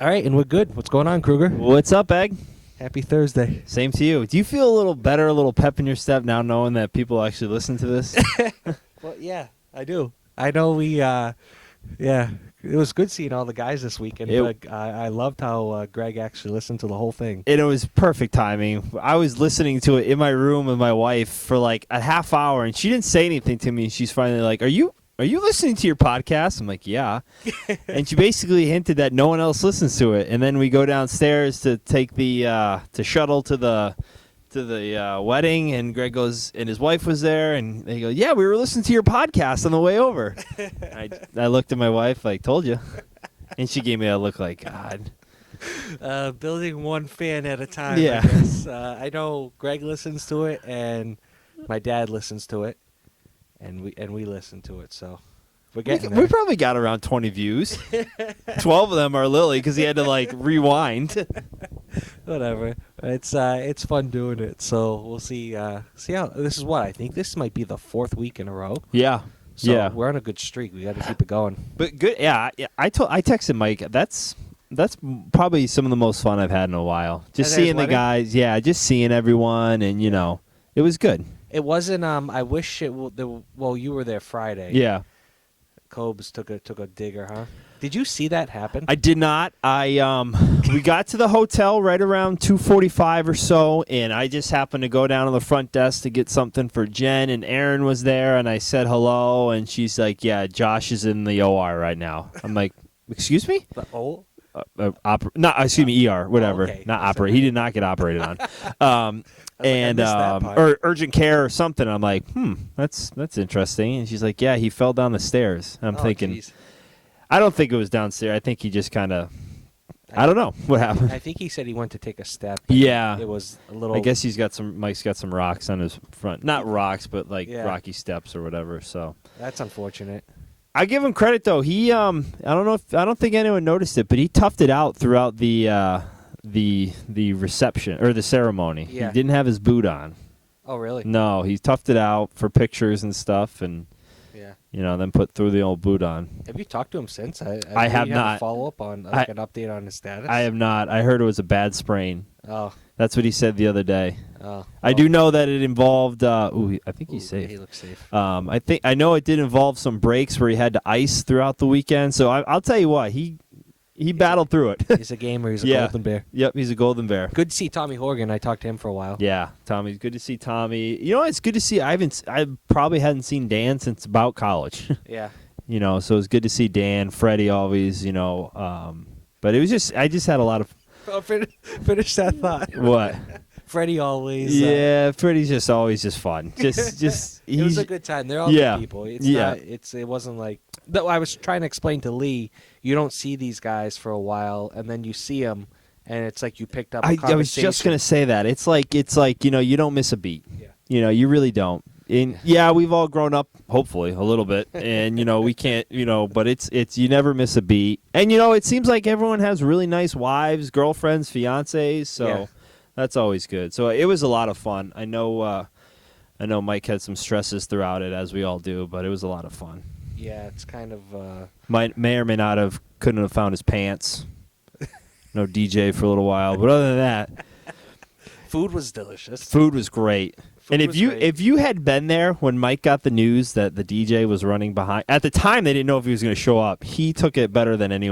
right, and we're good. What's going on, Kruger? What's up, Egg? Happy Thursday. Same to you. Do you feel a little better, a little pep in your step now knowing that people actually listen to this? Well, yeah, I do. I know it was good seeing all the guys this weekend. I loved how Greg actually listened to the whole thing. It was perfect timing. I was listening to it in my room with my wife for like a half hour, and she didn't say anything to me. She's finally like, Are you listening to your podcast? I'm like, yeah. And she basically hinted that no one else listens to it. And then we go downstairs to take the to shuttle to the wedding, and Greg goes, and his wife was there, and they go, yeah, we were listening to your podcast on the way over. I looked at my wife like, told you. And she gave me a look like, God. Building one fan at a time, Yeah. I guess. I know Greg listens to it, and my dad listens to it, and we listen to it, so we're getting there. We probably got around 20 views. 12 of them are Lily because he had to like rewind. Whatever. It's fun doing it. So we'll see how this is. What I think this might be the 4th week in a row. Yeah. So yeah. we're on a good streak. We got to keep it going. But good. Yeah. I texted Mike. That's probably some of the most fun I've had in a while. Just seeing the guys. Yeah. Just seeing everyone, and it was good. It wasn't. I wish it. Well, you were there Friday. Yeah. Cobes took a digger, huh? Did you see that happen? I did not. We got to the hotel right around 2:45 or so, and I just happened to go down to the front desk to get something for Jen, and Erin was there, and I said hello, and she's like, "Yeah, Josh is in the OR right now." I'm like, "Excuse me?" Excuse me, ER, whatever. Okay. Not operate. He did not get operated on. Or urgent care or something. I'm like, that's interesting. And she's like, yeah, he fell down the stairs. I'm thinking, geez. I don't think it was downstairs. I think he just kind of, I don't know what happened. I think he said he went to take a step. Yeah. It was a little. I guess Mike's got some rocks on his front. Not rocks, but like rocky steps or whatever. So that's unfortunate. I give him credit though. He, I don't think anyone noticed it, but he toughed it out throughout the reception or the ceremony. Yeah. He didn't have his boot on. Oh, really? No, he toughed it out for pictures and stuff, and then threw the old boot on. Have you talked to him since? I have not. Follow up on an update on his status. I have not. I heard it was a bad sprain. Oh, that's what he said the other day. Oh, I do know that it involved. I think he's safe. He looks safe. I know it did involve some breaks where he had to ice throughout the weekend. So I'll tell you what, he battled through it. He's a gamer. He's a golden bear. Yep, he's a golden bear. Good to see Tommy Horgan. I talked to him for a while. Yeah, Tommy. Good to see Tommy. It's good to see. I probably hadn't seen Dan since about college. Yeah. So it's good to see Dan, Freddie always. But it was I just had a lot of. Finish that thought. What? Freddie always. Yeah, Freddie's always fun. Just it was a good time. They're all good people. It wasn't like. Though I was trying to explain to Lee, you don't see these guys for a while, and then you see them, and it's like you picked up a conversation. I was just gonna say that it's like you don't miss a beat. Yeah. You really don't. And we've all grown up, hopefully a little bit, and we can't, but it's you never miss a beat. And it seems like everyone has really nice wives, girlfriends, fiancés, so that's always good. So it was a lot of fun. I know Mike had some stresses throughout it, as we all do, but it was a lot of fun. Yeah, it's kind of may or may not couldn't have found his pants. No DJ for a little while, but other than that, food was delicious. Food was great. And if you had been there when Mike got the news that the DJ was running behind, at the time they didn't know if he was going to show up. He took it better than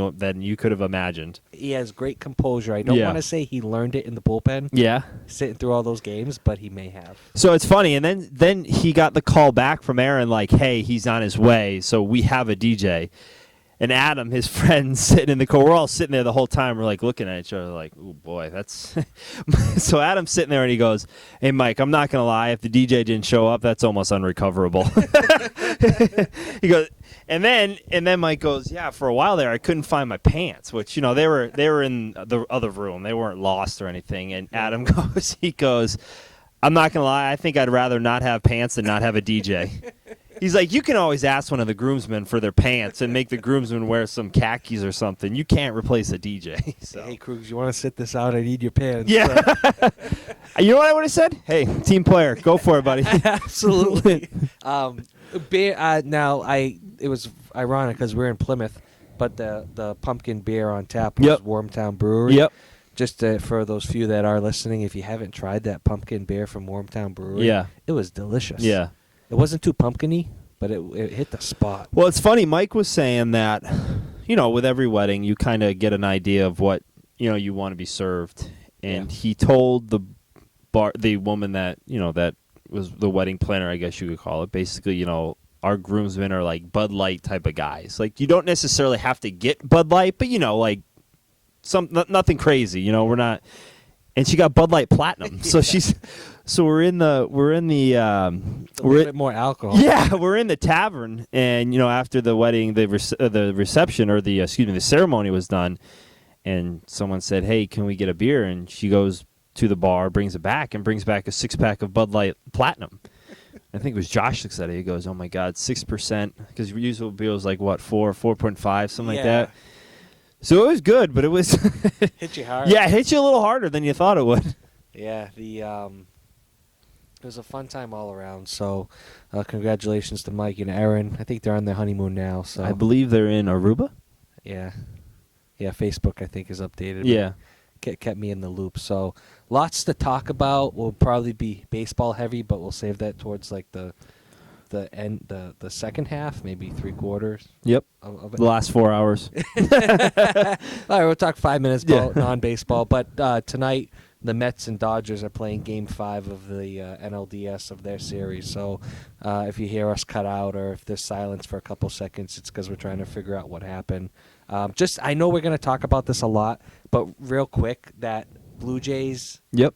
you could have imagined. He has great composure. I don't want to say he learned it in the bullpen. Yeah, sitting through all those games, but he may have. So it's funny, and then he got the call back from Aaron like, "Hey, he's on his way, so we have a DJ." And Adam, his friend, sitting in the car. We're all sitting there the whole time. We're like looking at each other like, "Oh boy, that's." So Adam's sitting there and he goes, "Hey, Mike, I'm not gonna lie. If the DJ didn't show up, that's almost unrecoverable." He goes, and then Mike goes, "Yeah, for a while there, I couldn't find my pants, which they were in the other room. They weren't lost or anything." And Adam goes, "I'm not gonna lie. I think I'd rather not have pants than not have a DJ." He's like, you can always ask one of the groomsmen for their pants and make the groomsman wear some khakis or something. You can't replace a DJ. So. Hey, Krugs, you want to sit this out? I need your pants. Yeah. You know what I would have said? Hey, team player, go for it, buddy. Absolutely. Now, it was ironic because we're in Plymouth, but the pumpkin beer on tap was Wormtown Brewery. Yep. Just for those few that are listening, if you haven't tried that pumpkin beer from Wormtown Brewery, it was delicious. Yeah. It wasn't too pumpkin-y, but it hit the spot. Well, it's funny. Mike was saying that, with every wedding, you kind of get an idea of what, you want to be served. And he told the woman that, that was the wedding planner, I guess you could call it, basically, our groomsmen are like Bud Light type of guys. Like, you don't necessarily have to get Bud Light, but, like, nothing crazy, we're not. And she got Bud Light Platinum, so we're in the a little bit more alcohol. Yeah, we're in the tavern, and after the wedding, the reception or the ceremony was done, and someone said, "Hey, can we get a beer?" And she goes to the bar, brings it back, and brings back a 6-pack of Bud Light Platinum. I think it was Josh that said it. He goes, "Oh my God, 6%," because usual beer was like what 4.5, something like that. So it was good, but it was hit you hard. Yeah, it hit you a little harder than you thought it would. Yeah, it was a fun time all around. So, congratulations to Mike and Erin. I think they're on their honeymoon now. So I believe they're in Aruba. Yeah. Facebook I think is updated. Yeah, kept me in the loop. So lots to talk about. We'll probably be baseball heavy, but we'll save that towards like the second half, maybe 3/4. Yep. Of it. The last 4 hours. All right, we'll talk 5 minutes about non-baseball. But tonight, the Mets and Dodgers are playing Game 5 of the NLDS of their series. So if you hear us cut out or if there's silence for a couple seconds, it's because we're trying to figure out what happened. I know we're going to talk about this a lot, but real quick, that Blue Jays. Yep.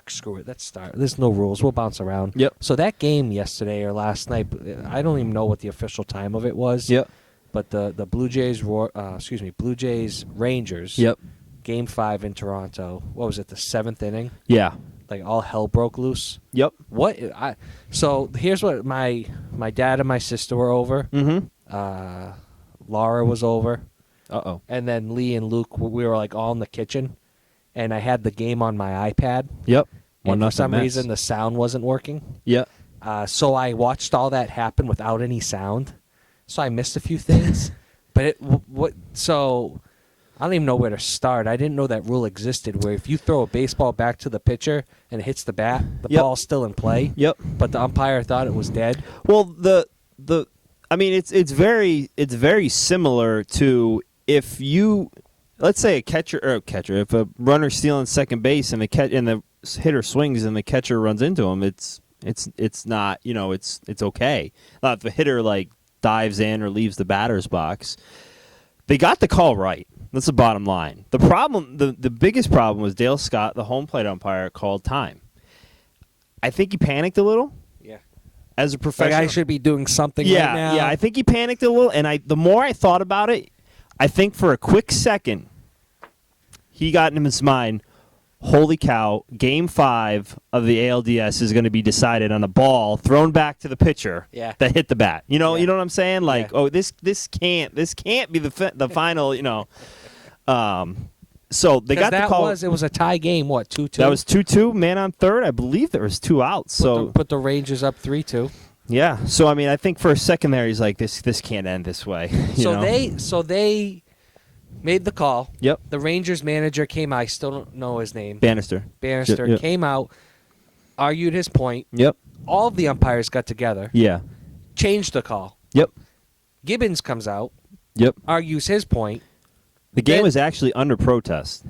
Screw it. Let's start. There's no rules. We'll bounce around. Yep. So that game yesterday or last night, I don't even know what the official time of it was. Yep. But the Blue Jays, Blue Jays Rangers. Yep. Game 5 in Toronto. What was it? The 7th inning. Yeah. Like all hell broke loose. Yep. So here's what my dad and my sister were over. Mm-hmm. Laura was over. Uh-oh. And then Lee and Luke, we were like all in the kitchen. And I had the game on my iPad. Yep. And for some reason, the sound wasn't working. Yep. So I watched all that happen without any sound. So I missed a few things. So I don't even know where to start. I didn't know that rule existed where if you throw a baseball back to the pitcher and it hits the bat, the ball's still in play. Yep. But the umpire thought it was dead. Well, it's very similar to if you, let's say if a runner's stealing second base and the hitter swings and the catcher runs into him, it's not, it's okay. If the hitter like dives in or leaves the batter's box, they got the call right. That's the bottom line. The problem, the biggest problem was Dale Scott, the home plate umpire, called time. I think he panicked a little. Yeah. As a professional, like I should be doing something right now. Yeah, I think he panicked a little, and the more I thought about it, I think for a quick second, he got in his mind, holy cow, Game 5 of the ALDS is going to be decided on a ball thrown back to the pitcher that hit the bat. You know what I'm saying? Like, this can't be the final, So they got the call. It was a tie game, what, 2-2? That was 2-2, man on third. I believe there was 2 outs. Put the Rangers up 3-2. Yeah. So, I think for a second there, he's like, this can't end this way. So they made the call. Yep. The Rangers manager came out. I still don't know his name. Bannister Yep. Came out, argued his point. Yep. All of the umpires got together. Yeah. Changed the call. Yep. Gibbons comes out. Yep. Argues his point. The game was actually under protest.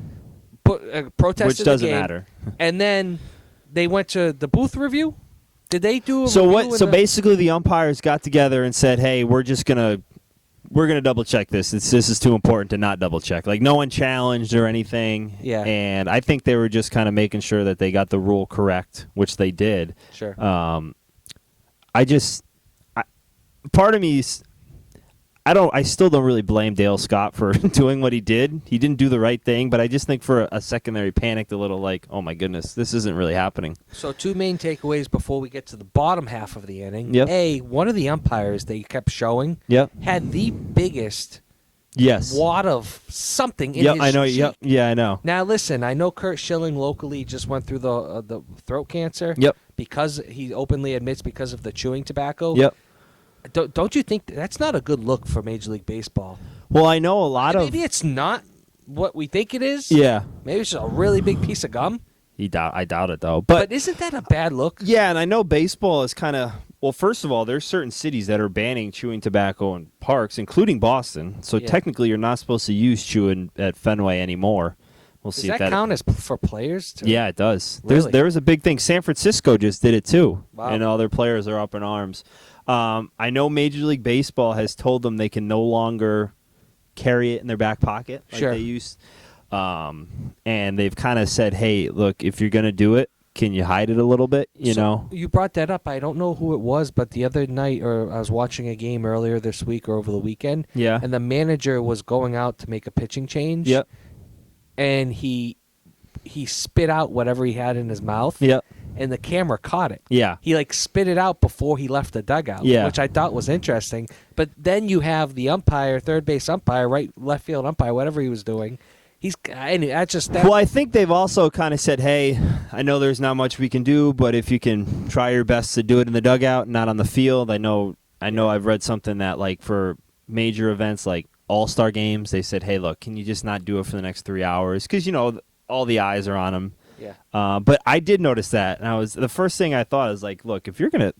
Protested which doesn't the game, matter. And then they went to the booth review. Did they do a so review? what? So basically, the umpires got together and said, "Hey, we're gonna double check this. This is too important to not double check." Like no one challenged or anything. Yeah. And I think they were just kind of making sure that they got the rule correct, which they did. Sure. Part of me, I still don't really blame Dale Scott for doing what he did. He didn't do the right thing, but I just think for a second there he panicked a little, like, oh my goodness, this isn't really happening. So 2 main takeaways before we get to the bottom half of the inning. Yep. One of the umpires they kept showing had the biggest wad of something in his I know. cheek. Yeah, I know. Now listen, I know Kurt Schilling locally just went through the throat cancer. Yep. Because he openly admits because of the chewing tobacco. Yep. Don't you think that's not a good look for Major League Baseball? Well, I know a lot of. Maybe it's not what we think it is. Yeah. Maybe it's just a really big piece of gum. I doubt it, though. But isn't that a bad look? Yeah, and I know baseball is kind of. Well, first of all, there's certain cities that are banning chewing tobacco in parks, including Boston. So technically, you're not supposed to use chewing at Fenway anymore. We'll see Does if that count as for players? Yeah, it does. Really? There was a big thing. San Francisco just did it too, Wow. and all their players are up in arms. I know Major League Baseball has told them they can no longer carry it in their back pocket like Sure. they used, and they've kind of said, "Hey, look, if you're gonna do it, can you hide it a little bit?" You know. You brought that up. I don't know who it was, but the other night, or I was watching a game earlier this week or over the weekend. Yeah. And the manager was going out to make a pitching change. Yep. And he spit out whatever he had in his mouth. Yep. And the camera caught it. Yeah. He spit it out before he left the dugout, Yeah. which I thought was interesting. But then you have the umpire, third base umpire, right, left field umpire, whatever he was doing. Well, I think they've also kind of said, "Hey, I know there's not much we can do, but if you can try your best to do it in the dugout, not on the field." I know. I've read something that like for major events like All-Star games, they said, "Hey, look, can you just not do it for the next 3 hours?" Because all the eyes are on them. Yeah. But I did notice that, and the first thing I thought is like, look, if you're gonna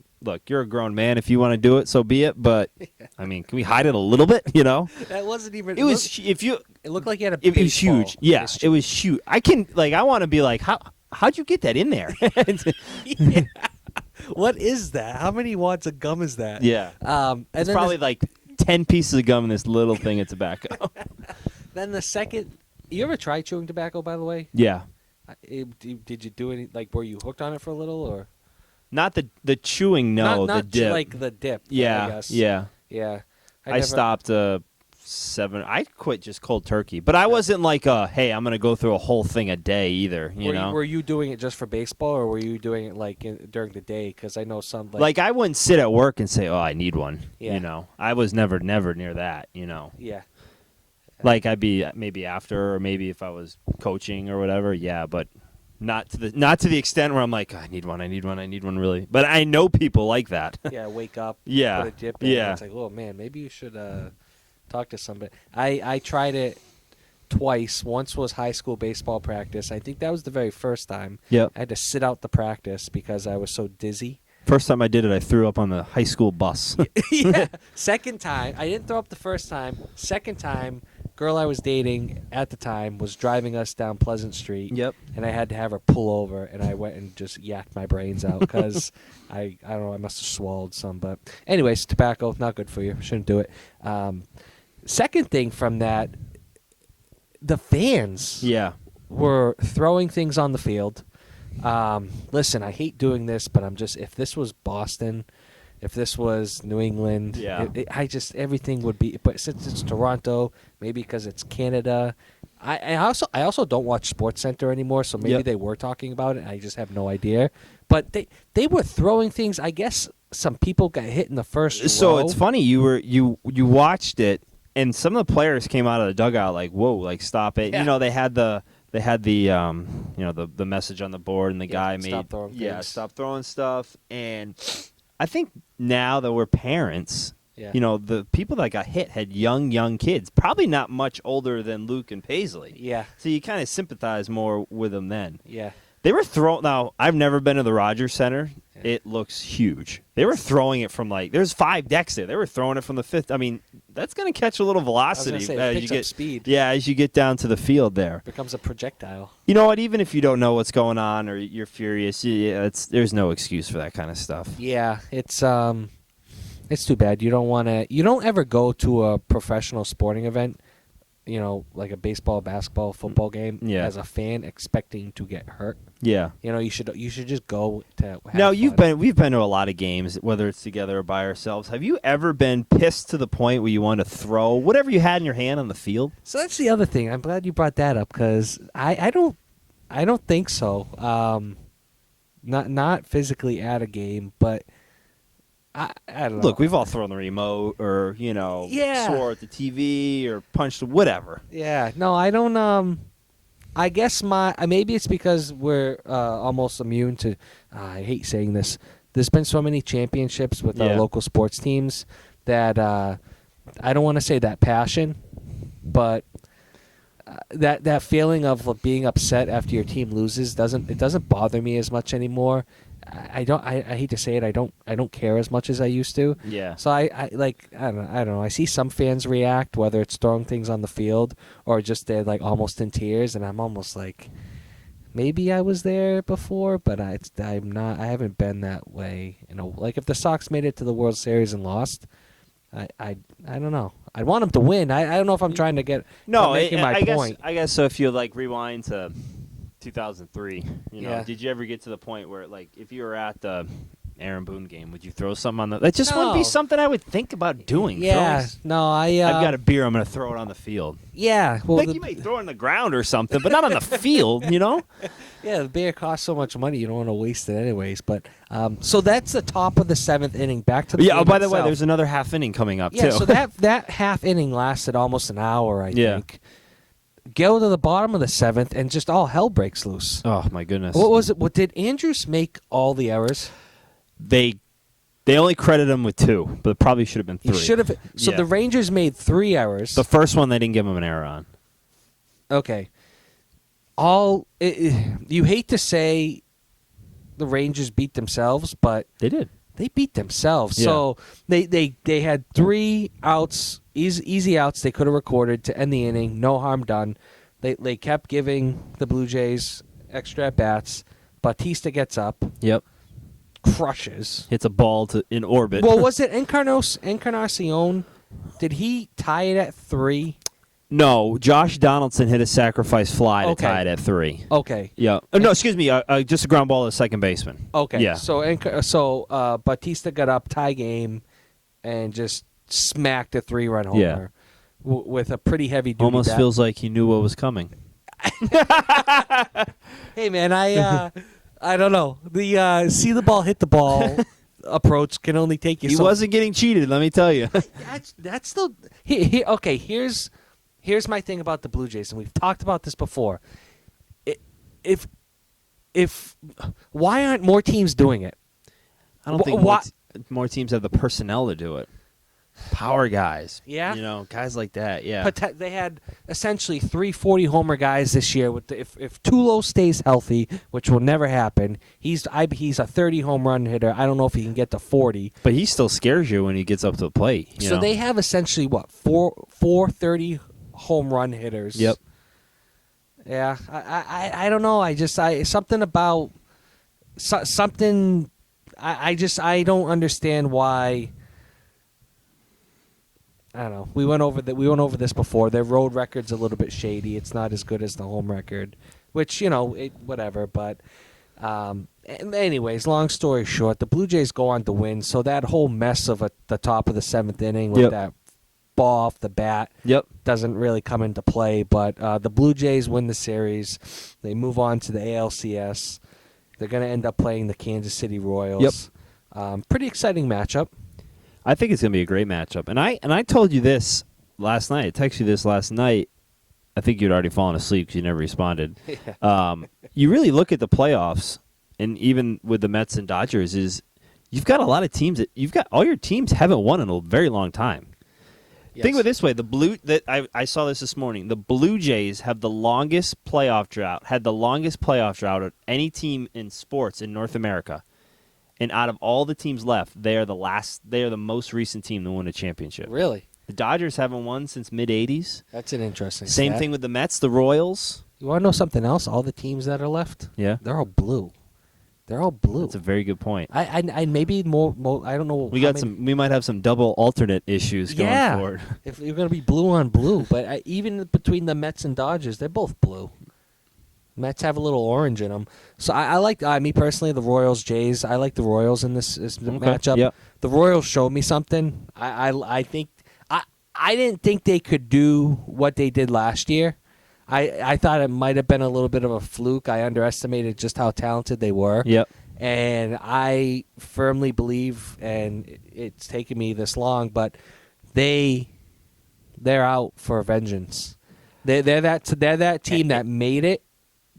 you're a grown man. If you want to do it, so be it. But I mean, can we hide it a little bit? That wasn't even. It was if you. It looked like he had a. It was baseball. huge. Yeah, it was huge. I want to be like, how'd you get that in there? Yeah. What is that? How many wads of gum is that? Yeah. And It's then probably like 10 pieces of gum in this little thing of tobacco. Then the second. You ever try chewing tobacco? By the way. Yeah. Did you do any? Were you hooked on it for a little, or? Not the chewing. No, not the dip. Like the dip. Yeah. I guess. Yeah. Yeah. I stopped 7. I quit just cold turkey, but I wasn't like hey, I'm gonna go through a whole thing a day either. You know. Were you doing it just for baseball, or were you doing it during the day? Because I know some like I wouldn't sit at work and say, "Oh, I need one." Yeah. You know, I was never near that. You know. Yeah. Like I'd be maybe after, or maybe if I was coaching or whatever. Yeah, but not to the extent where I'm like, I need one really. But I know people like that. Yeah. Wake up. Yeah. Put a dip in. Yeah. It's like, oh man, maybe you should talk to somebody. I tried it twice. Once was high school baseball practice. I think that was the very first time. Yep. I had to sit out the practice because I was so dizzy. First time I did it, I threw up on the high school bus. Yeah. Second time, I didn't throw up the first time. Second time, girl I was dating at the time was driving us down Pleasant Street. Yep. And I had to have her pull over, and I went and just yacked my brains out because I don't know, I must have swallowed some. But anyways, tobacco, not good for you. Shouldn't do it. Second thing from that, the fans Yeah. were throwing things on the field. Listen, I hate doing this, but if this was Boston, if this was New England, Yeah. everything would be. But since it's Toronto, maybe because it's Canada, I also don't watch SportsCenter anymore, so maybe Yep. they were talking about it. And I just have no idea. But they were throwing things. I guess some people got hit in the first. So row. it's funny you watched it, and some of the players came out of the dugout like, "Whoa, like stop it!" Yeah. You know, they had the the message on the board, and the guy made stop throwing things. stop throwing stuff. And I think now that we're parents, Yeah. the people that got hit had young kids, probably not much older than Luke and Paisley. Yeah. So you kind of sympathize more with them then. Yeah. They were throwing. Now I've never been to the Rogers Center. Yeah. It looks huge. They were throwing it from there's 5 decks there. They were throwing it from the 5th. I mean, that's going to catch a little velocity I was gonna say, it as picks you up get speed. Yeah, as you get down to the field there. Becomes a projectile. You know what? Even if you don't know what's going on or you're furious, there's no excuse for that kind of stuff. Yeah, it's too bad. You don't ever go to a professional sporting event, like a baseball, basketball, football game as a fan expecting to get hurt. Yeah. You should just go to have Now fun. we've been to a lot of games, whether it's together or by ourselves. Have you ever been pissed to the point where you want to throw whatever you had in your hand on the field? So that's the other thing. I'm glad you brought that up because I don't think so. Not physically at a game, but I don't know. Look, we've all thrown the remote or, Yeah. swore at the TV or punched whatever. Yeah, no, I don't. I guess maybe it's because we're almost immune to. I hate saying this. there's been so many championships with our local sports teams that I don't want to say that passion, but that feeling of being upset after your team loses doesn't bother me as much anymore. I hate to say it, I don't care as much as I used to. Yeah. So I don't know. I see some fans react, whether it's throwing things on the field or just they're like almost in tears, and I'm almost like, maybe I was there before, but I'm not. I haven't been that way. Like if the Sox made it to the World Series and lost, I don't know. I want them to win. I don't know if I'm trying to get making my point. I guess so. If you like rewind to 2003, did you ever get to the point where, like, if you were at the Aaron Boone game, would you throw something on the? That just wouldn't be something I would think about doing. Yeah, I've got a beer. I'm going to throw it on the field. Yeah, well, you may throw it on the ground or something, but not on the field. Yeah, the beer costs so much money, you don't want to waste it anyways. But so that's the top of the 7th inning. Back to the game by the way, itself. there's another half inning coming up too. Yeah, so that half inning lasted almost an hour, I think. Go to the bottom of the 7th, and just all hell breaks loose. Oh my goodness! What was it? What did Andrews make all the errors? They only credit him with 2, but it probably should have been 3. He should have. So the Rangers made 3 errors. The first one they didn't give him an error on. Okay. You hate to say the Rangers beat themselves, but they did. They beat themselves. Yeah. So they had 3 outs, easy outs they could have recorded to end the inning. No harm done. They kept giving the Blue Jays extra at bats. Bautista gets up. Yep. Crushes. Hits a ball in orbit. Well, was it Encarnacion? Did he tie it at 3? No, Josh Donaldson hit a sacrifice fly to tie it at 3. Okay. Yeah. No, excuse me. Just a ground ball to second baseman. Okay. Yeah. So Bautista got up, tie game, and just smacked a 3-run homer with a pretty heavy duty Almost bat. feels like he knew what was coming. Hey man, I don't know. The see the ball hit the ball approach can only take you. He wasn't getting cheated, let me tell you. That's the okay. Here's my thing about the Blue Jays, and we've talked about this before. If why aren't more teams doing it? I don't think more teams have the personnel to do it. Power guys. Yeah. Guys like that, yeah. They had essentially 340 homer guys this year. If Tulo stays healthy, which will never happen, he's a 30 home run hitter. I don't know if he can get to 40. But he still scares you when he gets up to the plate. So they have essentially, four 30 home run hitters. Yep. Yeah. I don't know. Something about something. I don't understand why. I don't know. We went over this before. Their road record's a little bit shady. It's not as good as the home record, which whatever. But anyways, long story short, the Blue Jays go on to win. So that whole mess of the top of the 7th inning with that ball off the bat doesn't really come into play. But the Blue Jays win the series. They move on to the ALCS. They're going to end up playing the Kansas City Royals. Pretty exciting matchup. I think it's going to be a great matchup. And I told you this last night. I texted you this last night. I think you'd already fallen asleep because you never responded. You really look at the playoffs, and even with the Mets and Dodgers, is you've got a lot of teams all your teams haven't won in a very long time. Yes. Think of it this way: I saw this morning. The Blue Jays have the longest playoff drought. Had the longest playoff drought of any team in sports in North America. And out of all the teams left, they are the most recent team to win a championship. Really? The Dodgers haven't won since mid-'80s. That's an interesting Same stat. thing with the Mets, the Royals. You want to know something else? All the teams that are left, they're all blue. They're all blue. That's a very good point. I maybe more I don't know. We might have some double alternate issues going forward. If you're going to be blue on blue, but even between the Mets and Dodgers, they're both blue. Mets have a little orange in them. So I like, me personally, the Royals, Jays. I like the Royals in this matchup. Yep. The Royals showed me something. I think I didn't think they could do what they did last year. I thought it might have been a little bit of a fluke. I underestimated just how talented they were. Yep. And I firmly believe, and it's taken me this long, but they're out for vengeance. They're that team that made it.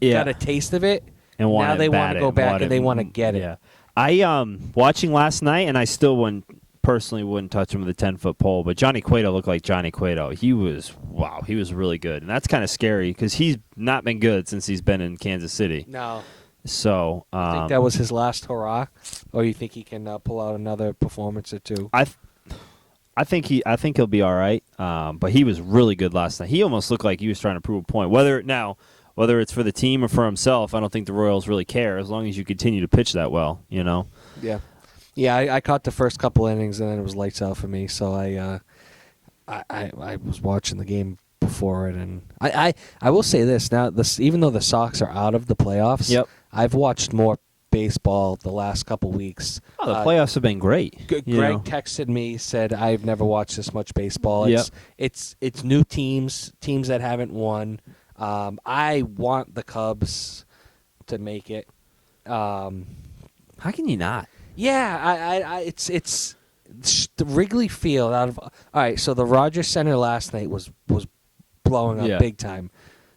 Got a taste of it, and now they want to go back and they want to get it. I watching last night, and I still personally wouldn't touch him with a 10-foot pole. But Johnny Cueto looked like Johnny Cueto. He was really good, and that's kind of scary because he's not been good since he's been in Kansas City. No. So I think that was his last hurrah, or you think he can pull out another performance or two? I think he'll be all right. But he was really good last night. He almost looked like he was trying to prove a point. Whether it's for the team or for himself, I don't think the Royals really care as long as you continue to pitch that well. Yeah. Yeah, I caught the first couple innings and then it was lights out for me. So I was watching the game before it, and I will say this now: even though the Sox are out of the playoffs, yep. I've watched more baseball the last couple weeks. Oh, the playoffs have been great. Greg texted me, said I've never watched this much baseball. It's new teams that haven't won. I want the Cubs to make it. How can you not? Yeah, it's the Wrigley Field out of. All right, so the Rogers Center last night was blowing up big time.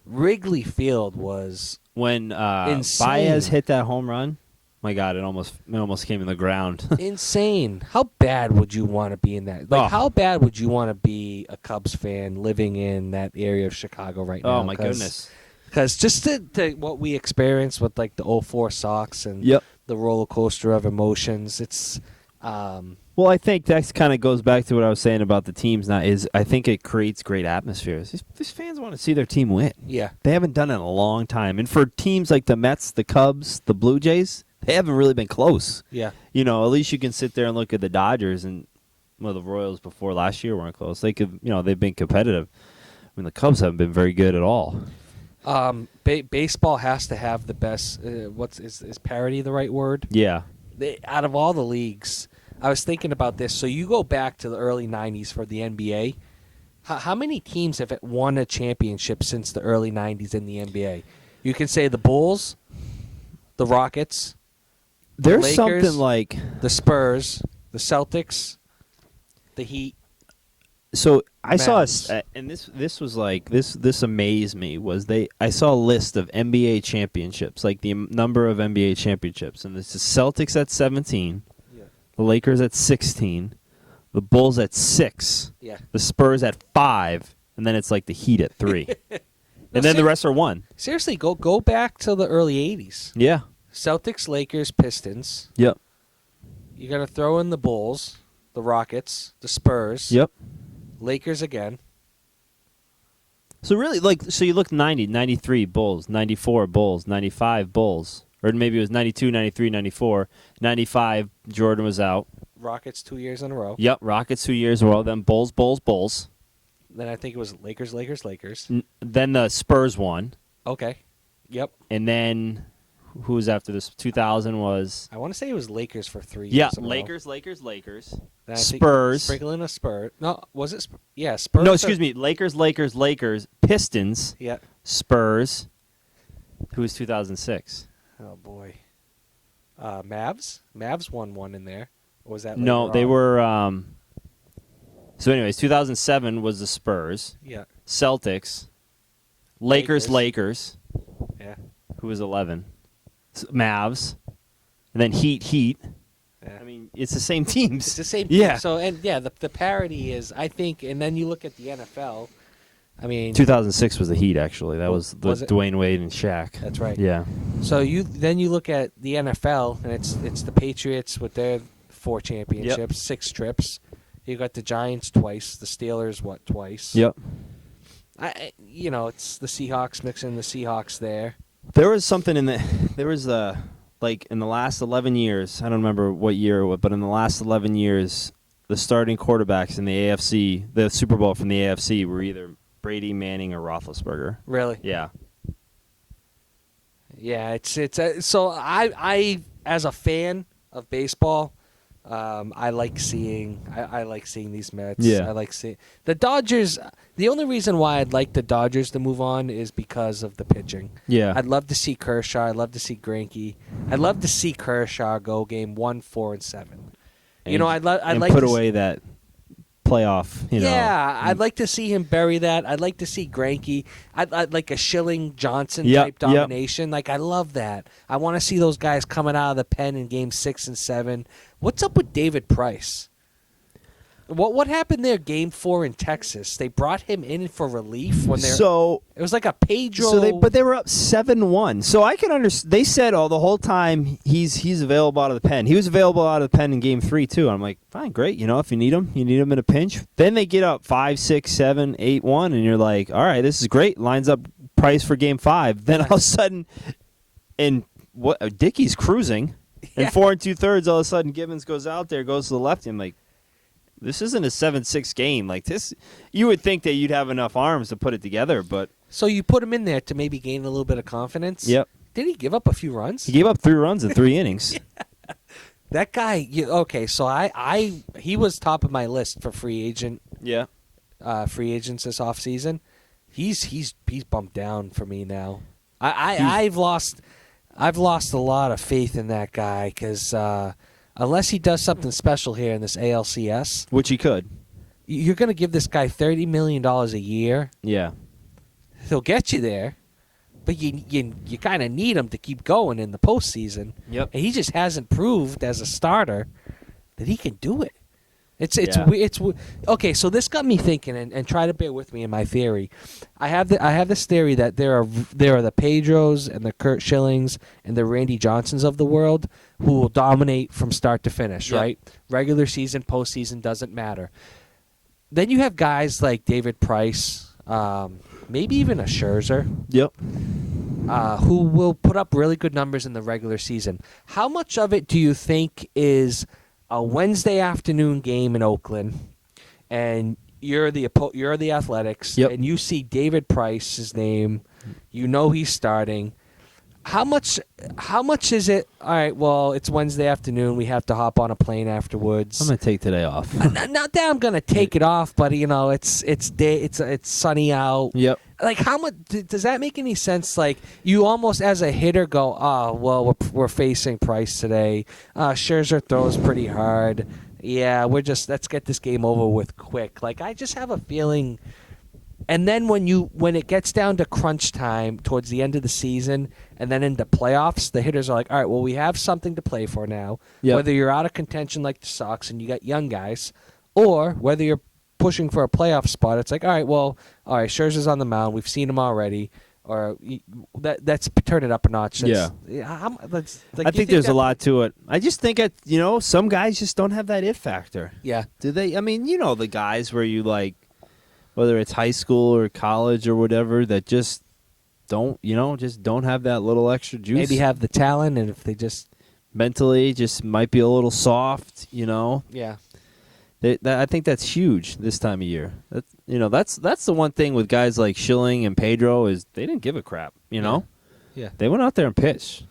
Wrigley Field was when Baez hit that home run. My God, it almost came in the ground. Insane. How bad would you want to be in that? How bad would you want to be a Cubs fan living in that area of Chicago right now? Oh my goodness. Because just to what we experienced with like the 04 Sox and the roller coaster of emotions, it's. Well, I think that kind of goes back to what I was saying about the teams. I think it creates great atmospheres. These fans want to see their team win. Yeah, they haven't done it in a long time, and for teams like the Mets, the Cubs, the Blue Jays, they haven't really been close. Yeah, at least you can sit there and look at the Dodgers and the Royals before last year weren't close. They could, they've been competitive. I mean, the Cubs haven't been very good at all. Baseball has to have the best. Is parity the right word? Yeah. Out of all the leagues, I was thinking about this. So you go back to the early '90s for the NBA. How many teams have won a championship since the early '90s in the NBA? You can say the Bulls, the Rockets. There's the Lakers, something like the Spurs, the Celtics, the Heat. So I saw, and this was like this amazed me. I saw a list of NBA championships, like the number of NBA championships, and this is Celtics at 17, the Lakers at 16, the Bulls at 6, the Spurs at 5, and then it's like the Heat at 3, and then the rest are 1. Seriously, go back to the early '80s. Yeah, Celtics, Lakers, Pistons. Yep. You got to throw in the Bulls, the Rockets, the Spurs. Yep. Lakers again. So really, so you look 90, 93 Bulls, 94 Bulls, 95 Bulls, or maybe it was 92, 93, 94, 95 Jordan was out. Rockets 2 years in a row. Yep, Rockets 2 years in a row. Then Bulls. Then I think it was Lakers. Then the Spurs won. Okay. Yep. And then who was after this? 2000 was. I want to say it was Lakers for 3 years. Yeah, in a Lakers. row. Spurs. Sprinkling a Spurs. No, was it? Yeah, Spurs. No, excuse me. Lakers. Pistons. Yeah. Spurs. Who was 2006? Oh boy. Mavs won one in there. Or was that? No, later they on? were. So, anyways, 2007 was the Spurs. Yeah. Celtics. Lakers. Yeah. Who was 11? Mavs. And then Heat. Yeah. I mean, it's the same teams. It's the same. Yeah. So the parity is, I think, and then you look at the NFL. I mean, 2006 was the Heat. Actually, that was it? Dwayne Wade and Shaq. That's right. Yeah. So you look at the NFL, and it's the Patriots with their 4 championships, 6 trips. You got the Giants twice, the Steelers twice. Yep. It's the Seahawks mixing the Seahawks there. There was something in the in the last 11 years. I don't remember what year, but in the last 11 years, the starting quarterbacks in the AFC, the Super Bowl from the AFC, were either Brady, Manning, or Roethlisberger. Really? Yeah. Yeah, it's so I as a fan of baseball, I like seeing these Mets. Yeah. I like seeing the Dodgers. The only reason why I'd like the Dodgers to move on is because of the pitching. Yeah. I'd love to see Kershaw. I'd love to see Greinke. I'd love to see Kershaw go game 1, 4, and 7. I'd like put to away that playoff. I'd like to see him bury that. I'd like to see Greinke. I'd like a Schilling Johnson Yep, type domination. Like, I love that. I want to see those guys coming out of the pen in Game 6 and 7. What's up with David Price? What happened there? Game 4 in Texas. They brought him in for relief when they're. So it was like a Pedro. but they were up 7-1. So I can understand. They said, the whole time he's available out of the pen. He was available out of the pen in Game 3 too. I'm like, fine, great. If you need him in a pinch. Then they get up 5, 6, 7, 8-1, and you're like, all right, this is great. Lines up Price for Game 5. Then all of a sudden, Dickey's cruising, and 4 2/3. All of a sudden, Gibbons goes out there, goes to the left. I'm like, this isn't a 7-6 game. Like this, you would think that you'd have enough arms to put it together, but so you put him in there to maybe gain a little bit of confidence. Yep. Did he give up a few runs? He gave up 3 runs in 3 innings. Yeah. That guy. Okay, so he was top of my list for free agent. Yeah. Free agents this offseason. He's bumped down for me now. I've lost a lot of faith in that guy because. Unless he does something special here in this ALCS. Which he could. You're going to give this guy $30 million a year. Yeah. He'll get you there, but you kind of need him to keep going in the postseason. Yep. And he just hasn't proved as a starter that he can do it. It's okay. So this got me thinking, and try to bear with me in my theory. I have this theory that there are the Pedros and the Kurt Schillings and the Randy Johnsons of the world who will dominate from start to finish. Yep. Right, regular season, postseason doesn't matter. Then you have guys like David Price, maybe even a Scherzer. Yep. Who will put up really good numbers in the regular season. How much of it do you think is a Wednesday afternoon game in Oakland, and you're the Athletics, yep. and you see David Price's name, he's starting. How much is it? All right, well, it's Wednesday afternoon. We have to hop on a plane afterwards. I'm gonna take today off. Not that I'm gonna take it off, but it's sunny out. Yep. Like, how much does that make any sense? Like, you almost as a hitter go, well, we're facing Price today. Scherzer throws pretty hard. Yeah, let's get this game over with quick. Like, I just have a feeling. And then when it gets down to crunch time towards the end of the season and then into playoffs, the hitters are like, all right, well, we have something to play for now. Yep. Whether you're out of contention like the Sox and you got young guys, or whether you're pushing for a playoff spot, it's like, all right, Scherzer's on the mound. We've seen him already. Or that's turn it up a notch. I think there's a lot to it. I just think some guys just don't have that it factor. Yeah. Do they? I mean, the guys where you like, whether it's high school or college or whatever, that just don't have that little extra juice. Maybe have the talent, and if they just mentally just might be a little soft, Yeah. I think that's huge this time of year. That's the one thing with guys like Schilling and Pedro is they didn't give a crap. Yeah. They went out there and pitched.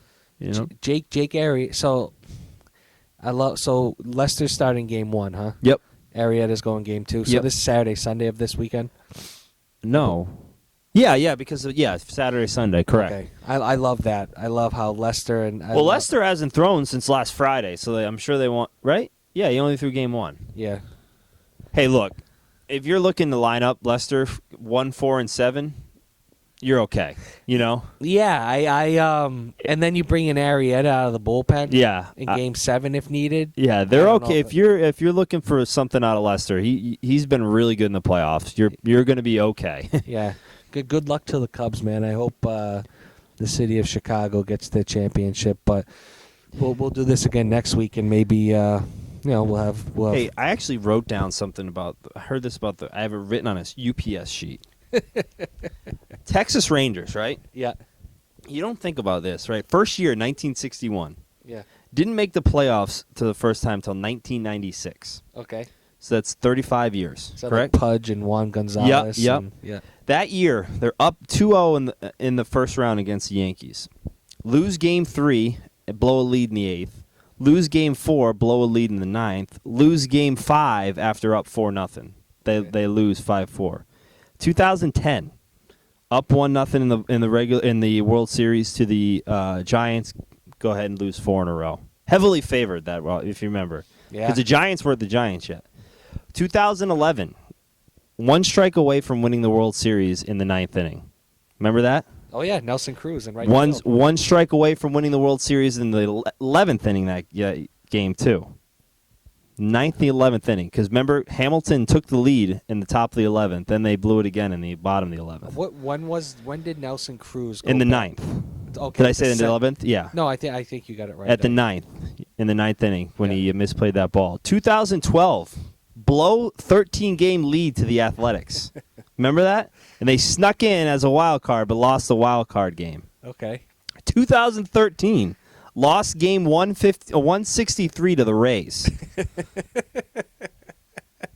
Jake Arrieta. So Lester's starting game 1, huh? Yep. Arrieta's going game 2. So this is Saturday, Sunday of this weekend. No. Yeah, because Saturday, Sunday, correct. Okay. I love that. I love how Lester and Lester hasn't thrown since last Friday, so I'm sure they want right. Yeah, he only threw game 1. Yeah. Hey, look, if you're looking to line up Lester 1, 4, and 7, you're okay. Yeah, I and then you bring in Arrieta out of the bullpen. Yeah. In game 7 if needed. Yeah, they're okay. If you're looking for something out of Lester, he's been really good in the playoffs. You're going to be okay. Yeah. Good luck to the Cubs, man. I hope the city of Chicago gets their championship, but we'll do this again next week, and maybe we'll have. Hey, I actually wrote down something about. I heard this about I have it written on a UPS sheet. Texas Rangers, right? Yeah. You don't think about this, right? First year, 1961. Yeah. Didn't make the playoffs to the first time until 1996. Okay. So that's 35 years, So correct? Like Pudge and Juan Gonzalez. Yep. Yeah. That year, they're up 2-0 in the first round against the Yankees. Lose game 3, blow a lead in the 8th. Lose game 4, blow a lead in the 9th. Lose game 5 after up 4-0. They lose 5-4. 2010, up 1-0 in the World Series to the Giants. Go ahead and lose 4 in a row. Heavily favored that, if you remember, Yeah. because the Giants weren't the Giants yet. 2011, one strike away from winning the World Series in the ninth inning. Remember that? Oh yeah, Nelson Cruz and right. One strike away from winning the World Series in the 11th inning that game too. Ninth, the 11th inning, because remember Hamilton took the lead in the top of the 11th, then they blew it again in the bottom of the 11th. When did Nelson Cruz go in the back? ninth? Okay, did I say in the 11th? Yeah. No, I think you got it right. At the ninth, in the ninth inning when he misplayed that ball. 2012, blow 13-game lead to the Athletics. Remember that? And they snuck in as a wild card, but lost the wild card game. Okay. 2013. Lost game 163 to the Rays.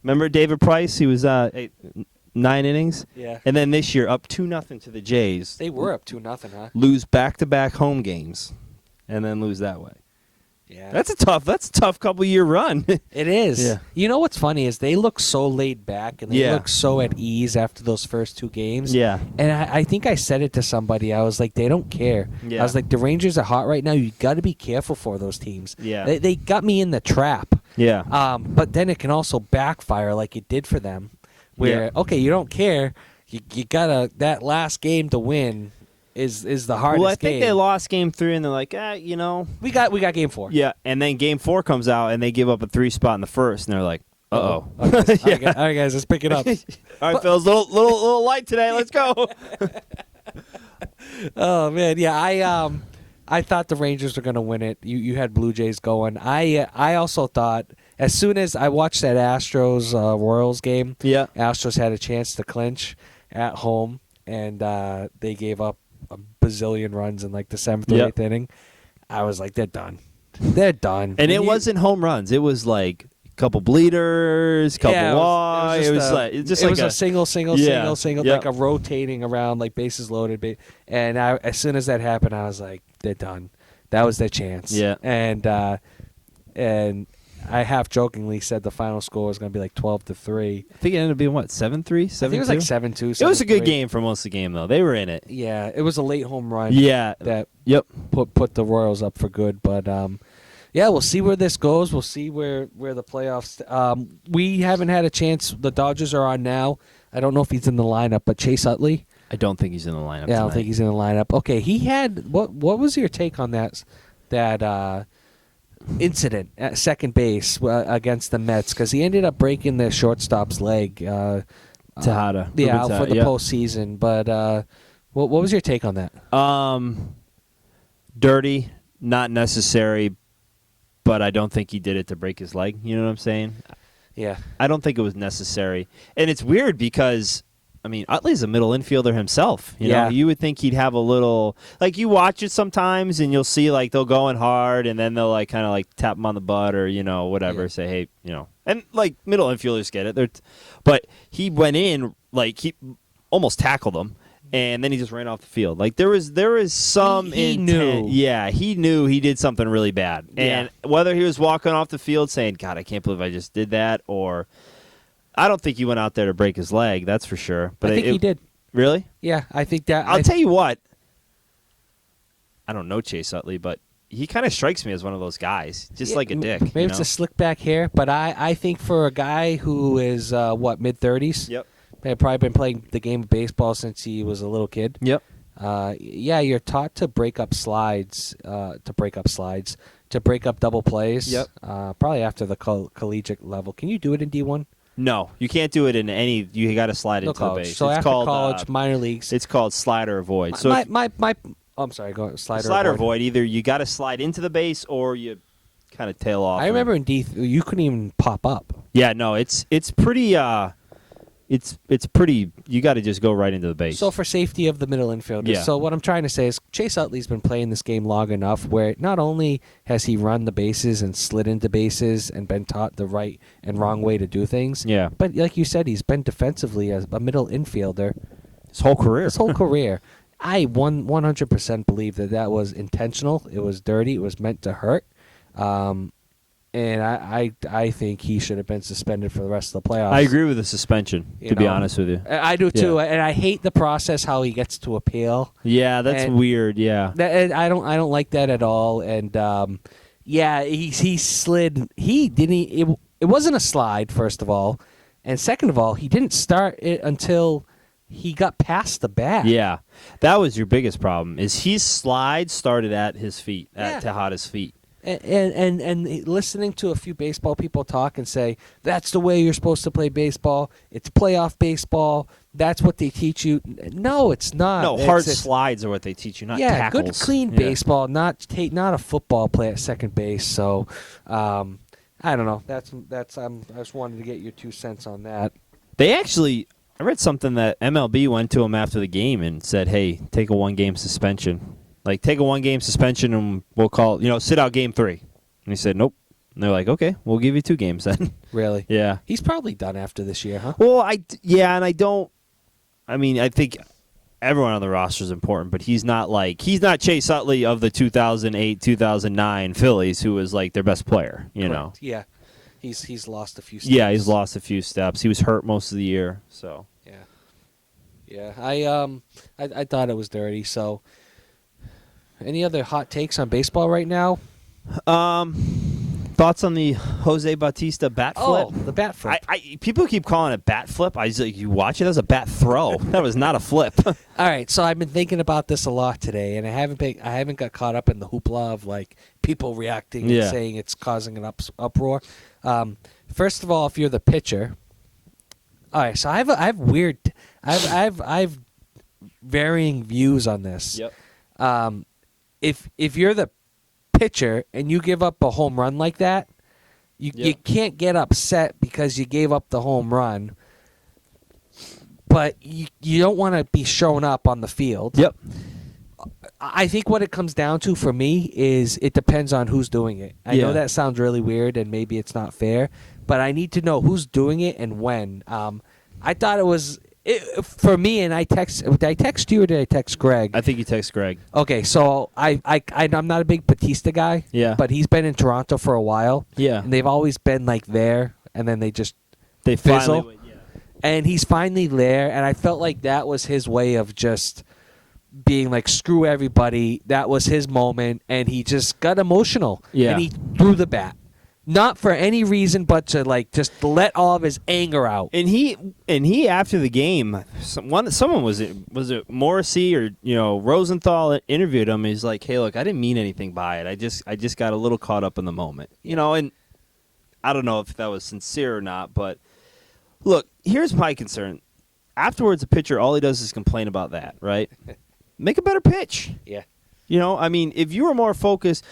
Remember David Price? He was 9 innings. Yeah. And then this year, up 2-0 to the Jays. They were up 2-0, huh? Lose back-to-back home games, and then lose that way. Yeah. That's a tough couple-year run. It is. Yeah. You know what's funny is they look so laid back and they look so at ease after those first two games. Yeah. And I think I said it to somebody. I was like, they don't care. Yeah. I was like, the Rangers are hot right now. You got to be careful for those teams. Yeah. They got me in the trap. Yeah. But then it can also backfire like it did for them. Where okay, you don't care. You gotta that last game to win is the hardest. Well, I think game. they lost game 3, and they're like, we got game 4. Yeah, and then game 4 comes out, and they give up a 3 spot in the first, and they're like, uh-oh. All right, guys, let's pick it up. All right, Phil's little light today. Let's go. Oh man, yeah. I thought the Rangers were going to win it. You had Blue Jays going. I also thought as soon as I watched that Astros Royals game, Astros had a chance to clinch at home, and they gave up a bazillion runs in like the 7th or 8th inning. I was like, they're done. They're done. And it wasn't home runs. It was like a couple bleeders, couple walks. It was like a single, like a rotating around, like bases loaded. And as soon as that happened, I was like, they're done. That was their chance. Yeah. And I half jokingly said the final score was going to be like 12-3. I think it ended up being what, 7-3, 7-2? I think it was like 7-2. It was a good game for most of the game, though. They were in it. Yeah, it was a late home run. Yeah. That put the Royals up for good, but yeah, we'll see where this goes. We'll see where the playoffs. We haven't had a chance. The Dodgers are on now. I don't know if he's in the lineup, but Chase Utley. I don't think he's in the lineup. Yeah, I don't think he's in the lineup. Okay, he had what was your take on that incident at second base against the Mets? Because he ended up breaking the shortstop's leg. Tejada. Out for the postseason. But what was your take on that? Dirty, not necessary, but I don't think he did it to break his leg. You know what I'm saying? Yeah. I don't think it was necessary. And it's weird because, I mean, Utley's a middle infielder himself. You know, you would think he'd have a little, like you watch it sometimes and you'll see like they'll go in hard and then they'll like kind of like tap him on the butt or, whatever, say, hey, and like middle infielders get it. But he went in, like he almost tackled him. And then he just ran off the field. Like there was some he intent. knew. Yeah, he knew he did something really bad. And whether he was walking off the field saying, God, I can't believe I just did that, or I don't think he went out there to break his leg, that's for sure. But I think he did. Really? Yeah, I think that. I'll tell you what. I don't know Chase Utley, but he kind of strikes me as one of those guys, just like a dick. Maybe it's a slick back hair, but I think for a guy who is, mid-30s? Yep. Probably been playing the game of baseball since he was a little kid. Yep. You're taught to break up slides, to break up double plays. Yep. Probably after the collegiate level. Can you do it in D1? No, you can't do it in any. You got to slide into college. the base. So it's after called, college, minor leagues. It's called slide or avoid. So I'm sorry. Go ahead. Slide or avoid. avoid. Either you got to slide into the base or you kind of tail off. I remember in D, you couldn't even pop up. Yeah, no, it's pretty. It's pretty. You got to just go right into the base. So for safety of the middle infielders. Yeah. So what I'm trying to say is Chase Utley's been playing this game long enough where not only has he run the bases and slid into bases and been taught the right and wrong way to do things. Yeah. But like you said, he's been defensively as a middle infielder his whole career. I 100% believe that was intentional. It was dirty. It was meant to hurt. And I think he should have been suspended for the rest of the playoffs. I agree with the suspension, to be honest with you. I do too, and I hate the process how he gets to appeal. Yeah, that's weird. Yeah, I don't like that at all. And he slid. It it wasn't a slide, first of all, and second of all, he didn't start it until he got past the bat. Yeah, that was your biggest problem. Is his slide started at his feet, at Tejada's feet. And listening to a few baseball people talk and say, that's the way you're supposed to play baseball. It's playoff baseball. That's what they teach you. No, it's not. No, hard slides are what they teach you, not tackles. Good, clean baseball, not a football play at second base. So, I don't know. That's. I just wanted to get your 2 cents on that. They actually, I read something that MLB went to him after the game and said, hey, take a 1-game suspension. Like, take a 1-game suspension and we'll call, sit out game 3. And he said, nope. And they're like, okay, we'll give you 2 games then. Really? Yeah. He's probably done after this year, huh? Well, I think everyone on the roster is important, but he's not Chase Utley of the 2008, 2009 Phillies, who was like their best player, you know? Yeah. He's lost a few steps. Yeah, he's lost a few steps. He was hurt most of the year, so. Yeah. Yeah, I thought it was dirty, so. Any other hot takes on baseball right now? Thoughts on the Jose Bautista bat flip? Oh, the bat flip. People keep calling it bat flip. I was like, you watch it as a bat throw. That was not a flip. All right, so I've been thinking about this a lot today, and I haven't got caught up in the hoopla of like people reacting and saying it's causing an uproar. First of all, if you're the pitcher, all right. So I have varying views on this. Yep. If you're the pitcher and you give up a home run like that, you can't get upset because you gave up the home run, but you don't want to be showing up on the field. Yep. I think what it comes down to for me is it depends on who's doing it. I know that sounds really weird and maybe it's not fair, but I need to know who's doing it and when. I thought it was... for me, and did I text you or did I text Greg? I think you text Greg. Okay, so I'm not a big Batista guy. Yeah. But he's been in Toronto for a while. Yeah. And they've always been like there, and then they fizzle. Finally, And he's finally there, and I felt like that was his way of just being like, screw everybody. That was his moment, and he just got emotional. Yeah. And he threw the bat. Not for any reason, but to like just let all of his anger out. And he after the game, someone was it Morrissey or Rosenthal interviewed him. He's like, hey, look, I didn't mean anything by it. I just got a little caught up in the moment, And I don't know if that was sincere or not, but look, here's my concern. Afterwards, the pitcher, all he does is complain about that, right? Make a better pitch. Yeah. If you were more focused,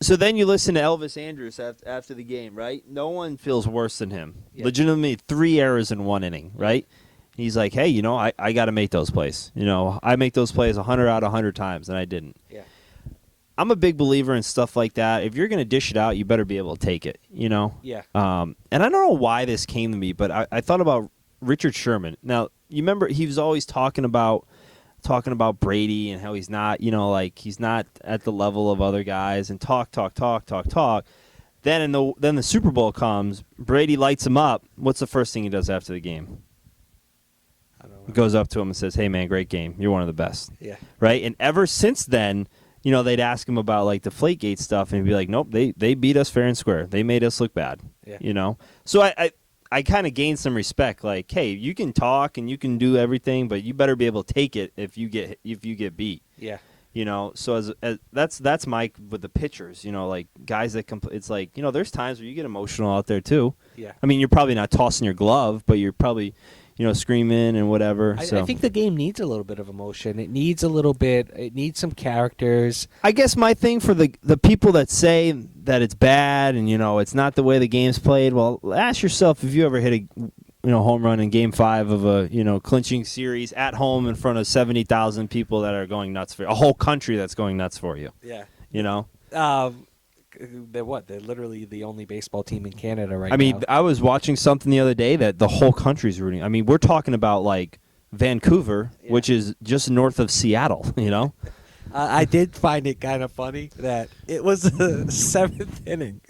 So then you listen to Elvis Andrus after the game, right? No one feels worse than him. Yeah. Legitimately 3 errors in 1 inning, right? He's like, hey, I got to make those plays. I make those plays 100 out of 100 times, and I didn't. Yeah. I'm a big believer in stuff like that. If you're going to dish it out, you better be able to take it, Yeah. And I don't know why this came to me, but I thought about Richard Sherman. Now, you remember he was always talking about Brady and how he's not, he's not at the level of other guys and talk. Then the Super Bowl comes, Brady lights him up. What's the first thing he does after the game? I don't know. He goes up to him and says, hey, man, great game. You're one of the best. Yeah. Right? And ever since then, they'd ask him about like the Deflategate stuff and he'd be like, nope, they beat us fair and square. They made us look bad. Yeah. So I kind of gained some respect. Like, hey, you can talk and you can do everything, but you better be able to take it if you get beat. Yeah. So as that's my with the pitchers. Like guys that it's like there's times where you get emotional out there too. Yeah. I mean, you're probably not tossing your glove, but you're probably screaming and whatever. I think the game needs a little bit of emotion. It needs some characters. I guess my thing for the people that say that it's bad and it's not the way the game's played. Well, ask yourself if you ever hit a home run in Game 5 of a clinching series at home in front of 70,000 people that are going nuts for you, a whole country that's going nuts for you. Yeah. They're literally the only baseball team in Canada right now. I mean, I was watching something the other day that the whole country's rooting. I mean, we're talking about like Vancouver, which is just north of Seattle, I did find it kind of funny that it was the 7th inning.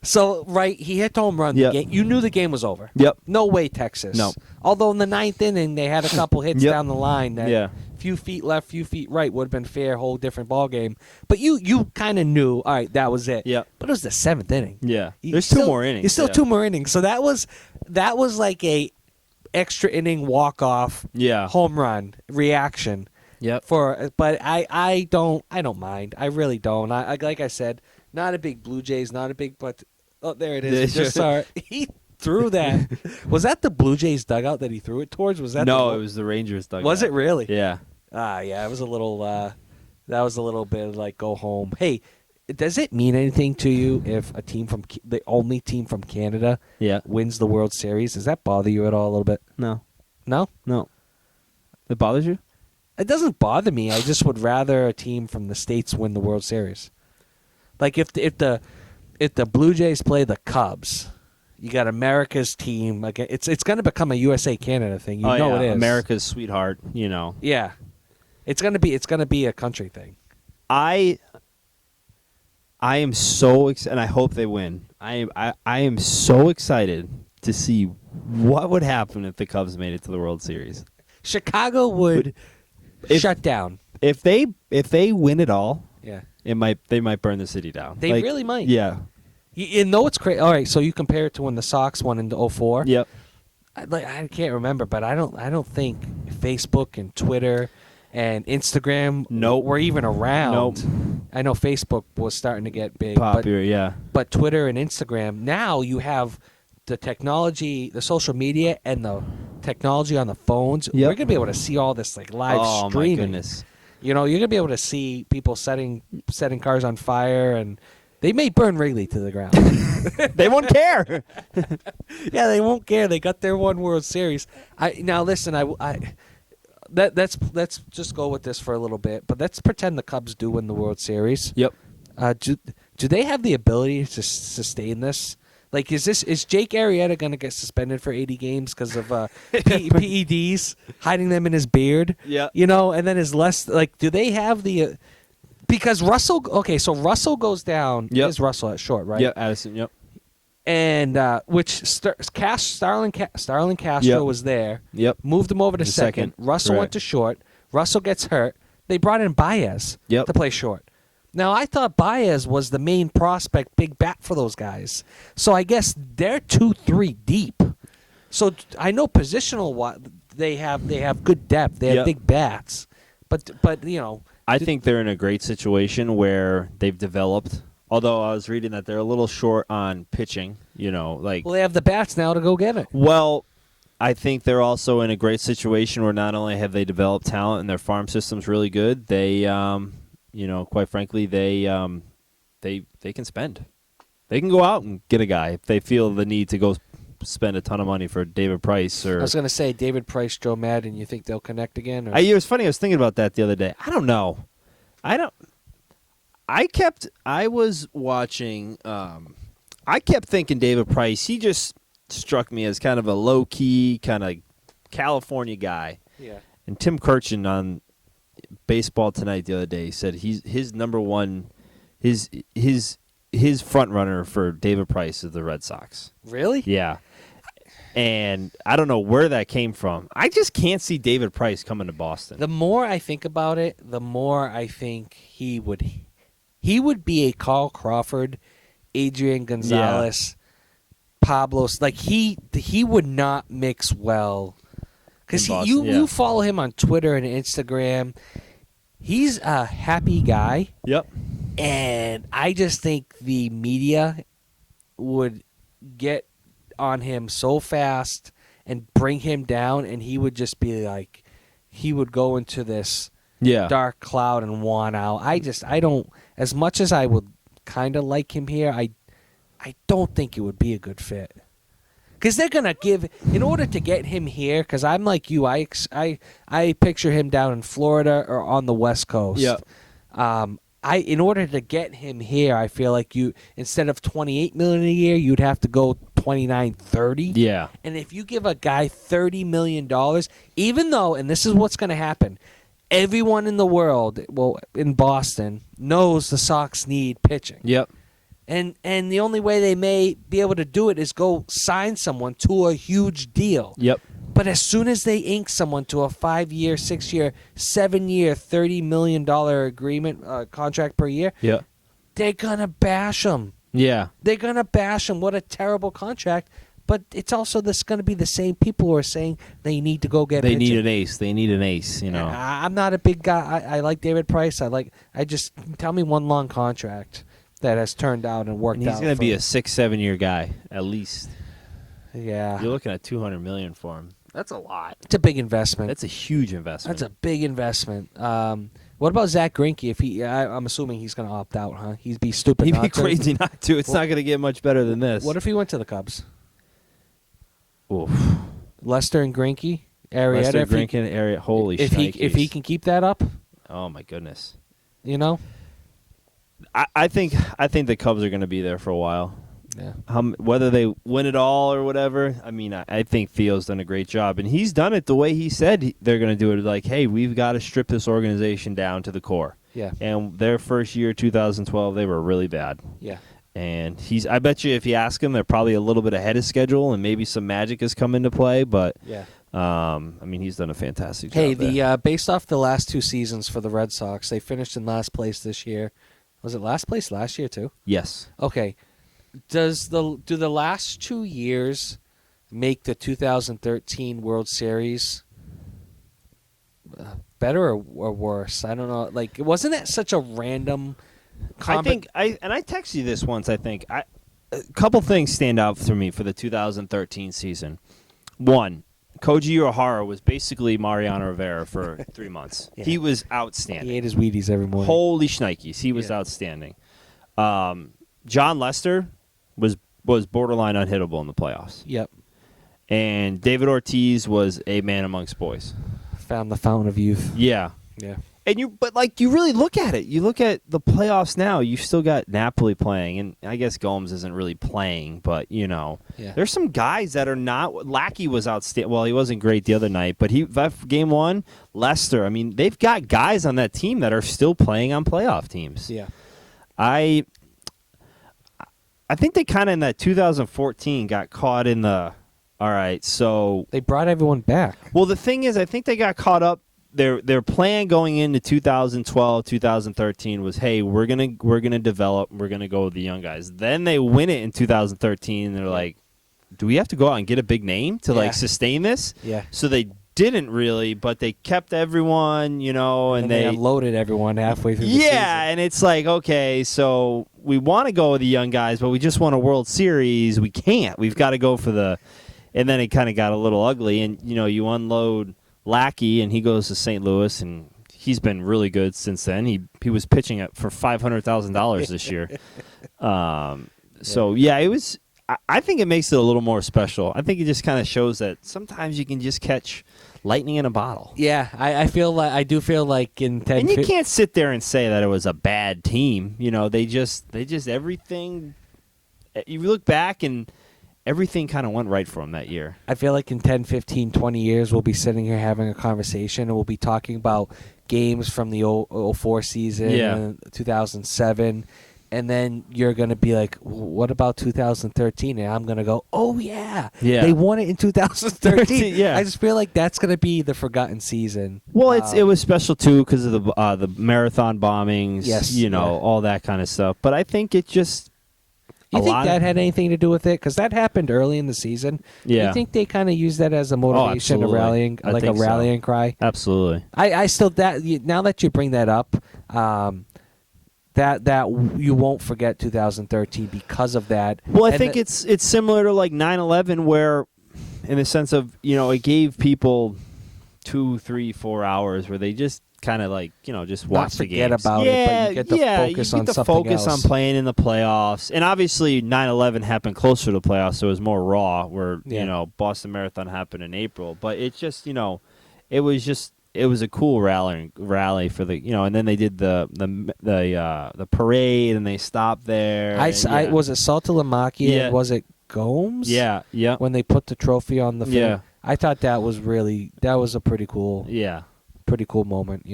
So, he hit the home run. Yep. You knew the game was over. Yep. No way, Texas. No. Although in the 9th inning, they had a couple hits down the line that few feet left, few feet right would have been fair, whole different ball game. But you kind of knew, all right, that was it. Yeah. But it was the 7th inning. Yeah. You There's still- two more innings. There's still yeah. 2 more innings. So that was like a extra inning walk off Yeah. home run reaction. Yep. But I don't mind. I really don't. I like I said, not a big Blue Jays, not a big, but oh, there it is. Just saw it. He threw that. Was that the Blue Jays dugout that he threw it towards? Was that No, it was the Rangers dugout. Was it really? Yeah. Yeah, it was a little that was a little bit like go home. Hey, does it mean anything to you if a team from the only team from Canada Yeah. wins the World Series? Does that bother you at all a little bit? No. No? No. It bothers you? It doesn't bother me. I just would rather a team from the States win the World Series. Like if the Blue Jays play the Cubs, you got America's team. Like it's going to become a USA Canada thing. You know it is. America's sweetheart, Yeah. It's going to be a country thing. I am so excited, and I hope they win. I am so excited to see what would happen if the Cubs made it to the World Series. Chicago would shut down. If they win it all, Yeah. they might burn the city down. They really might. Yeah. You know it's crazy. All right, so you compare it to when the Sox won in 2004. Yep. I can't remember, but I don't think Facebook and Twitter and Instagram Nope. were even around. Nope. I know Facebook was starting to get big, Popular, yeah. but Twitter and Instagram, now you have the technology, the social media, and the technology on the phones. Yep. We're gonna be able to see all this like live Oh streaming. my goodness. You're gonna be able to see people setting cars on fire, and they may burn Wrigley to the ground. They won't care. Yeah, they won't care. They got their one World Series. Now listen, let's just go with this for a little bit, but let's pretend the Cubs do win the World Series. Yep. Do they have the ability to sustain this? Like, is Jake Arrieta going to get suspended for 80 games because of PEDs, hiding them in his beard? Yeah. And then is less like, do they have the? Because Russell, okay, so Russell goes down. Yep. Is Russell at short, right? Yep, Addison, yep. And Starlin Castro Yep. was there. Yep. Moved him over to The second. second. Russell went Correct. to short. Russell gets hurt. They brought in Baez Yep. to play short. Now, I thought Baez was the main prospect, big bat for those guys. So I guess they're 2-3 deep. So I know positional they have good depth. They have Yep. big bats. But I think they're in a great situation where they've developed. Although I was reading that they're a little short on pitching, well, they have the bats now to go get it. Well, I think they're also in a great situation where not only have they developed talent and their farm system's really good, they, quite frankly, they can spend. They can go out and get a guy if they feel the need to go spend a ton of money for David Price or. I was going to say David Price, Joe Madden. You think they'll connect again? Or? It was funny. I was thinking about that the other day. I don't know. I was watching. I kept thinking David Price. He just struck me as kind of a low key, kind of California guy. Yeah. And Tim Kirchin on Baseball Tonight the other day said his number one, his front runner for David Price is the Red Sox. Really? Yeah. And I don't know where that came from. I just can't see David Price coming to Boston. The more I think about it, the more I think he would be a Carl Crawford, Adrian Gonzalez, Pablos. Like he would not mix well. Because you follow him on Twitter and Instagram. He's a happy guy. Yep. And I just think the media would get on him so fast and bring him down, and he would just be like, he would go into this dark cloud and want out. I don't, as much as I would kind of like him here, I don't think it would be a good fit. Because they're going to give, in order to get him here, because I'm like you, I picture him down in Florida or on the West Coast. Yep. In order to get him here, I feel like you, instead of $28 million a year, you'd have to go 29, 30. Yeah. And if you give a guy $30 million, even though, and this is what's going to happen, everyone in the world, well, in Boston, knows the Sox need pitching. Yep. And the only way they may be able to do it is go sign someone to a huge deal. Yep. But as soon as they ink someone to a 5-year, 6-year, 7-year, $30 million agreement contract per year, Yeah. they're going to bash them. Yeah. They're going to bash them. What a terrible contract. But it's also going to be the same people who are saying they need to go get They pitching. need an ace. They need an ace, you know. I'm not a big guy. I like David Price. I just tell me one long contract that has turned out and worked And he's out. going to be a 6-7 year guy at least. Yeah. You're looking at $200 million for him. That's a lot. It's a big investment. That's a huge investment. That's a big investment. What about Zach Greinke? If I'm assuming he's going to opt out, huh? He'd be stupid. He'd not be to. crazy not to. It's not going to get much better than this. What if he went to the Cubs? Oof. Lester and Greinke, Arrieta. Lester if he- Greinke, Arrieta. Holy if he can keep that up, Oh my goodness. you know. I think the Cubs are going to be there for a while. Yeah. Whether they win it all or whatever, I mean, I think Theo's done a great job, and he's done it the way he said they're going to do it. Like, hey, we've got to strip this organization down to the core. Yeah. And their first year, 2012, they were really bad. Yeah. And I bet you if you ask him, they're probably a little bit ahead of schedule, and maybe some magic has come into play. But Yeah. I mean, he's done a fantastic job. Hey, there. based off the last 2 seasons for the Red Sox, they finished in last place this year. Was it last place last year too? Yes. Okay. Do the last 2 years make the 2013 World Series better or worse? I don't know. Like, wasn't that such a random? I think I texted you this once. I think a couple things stand out for me for the 2013 season. One, Koji Uehara was basically Mariano Rivera for 3 months. Yeah. He was he outstanding. ate his Wheaties every morning. Holy shnikes, he was Yeah. outstanding. John Lester was borderline unhittable in the playoffs, Yep. and David Ortiz was a man amongst boys. Found the fountain of youth. Yeah. Yeah. And you really look at it. You look at the playoffs now. You've still got Napoli playing, and I guess Gomes isn't really playing, but Yeah. there's some guys that are not. Lackey was outstanding. Well, he wasn't great the other night, but game 1, Lester. I mean, they've got guys on that team that are still playing on playoff teams. Yeah. I think they kind of in that 2014 got caught in the. All right, so They brought everyone back. well, the thing is, I think they got caught up. Their plan going into 2012, 2013 was, hey, we're gonna develop, we're gonna go with the young guys. Then they win it in 2013, and they're like, do we have to go out and get a big name to Yeah. like sustain this? Yeah. So they didn't really, but they kept everyone, and they they unloaded everyone halfway through the season. and it's like, okay, so we want to go with the young guys, but we just want a World Series. We can't. We've got to go for the. And then it kind of got a little ugly, and you unload Lackey, and he goes to St. Louis, and he's been really good since then. He was pitching for $500,000 this year. So it was. I think it makes it a little more special. I think it just kind of shows that sometimes you can just catch lightning in a bottle. Yeah, I do feel like in 10 And you can't sit there and say that it was a bad team. They just everything. You look back and everything kind of went right for them that year. I feel like in 10, 15, 20 years we'll be sitting here having a conversation and we'll be talking about games from the 04 season, Yeah. 2007, and then you're going to be like, what about 2013? And I'm going to go, oh, yeah. They won it in 2013. Yeah. I just feel like that's going to be the forgotten season. Well, it was special, too, because of the marathon bombings, Yes, all that kind of stuff. But I think it just... You think that had anything to do with it? Because that happened early in the season. Yeah. You think they kind of used that as a motivation, absolutely. a rallying cry? Absolutely. I still now that you bring that up, that you won't forget 2013 because of that. Well, I And think it's similar to like 9/11, where, in the sense of it gave people 2, 3, 4 hours where they just kind of like just watch the forget games. about it, but you get to focus on something focus else. on playing in the playoffs. And obviously 9/11 happened closer to the playoffs, so it was more raw. Where Boston Marathon happened in April, but it just it was a cool rally for the and then they did the parade and they stopped there. I was it Saltalamacchia? Yeah. Was it Gomes? Yeah. When they put the trophy on the field. Yeah. I thought that was a pretty cool. Yeah. Pretty cool moment,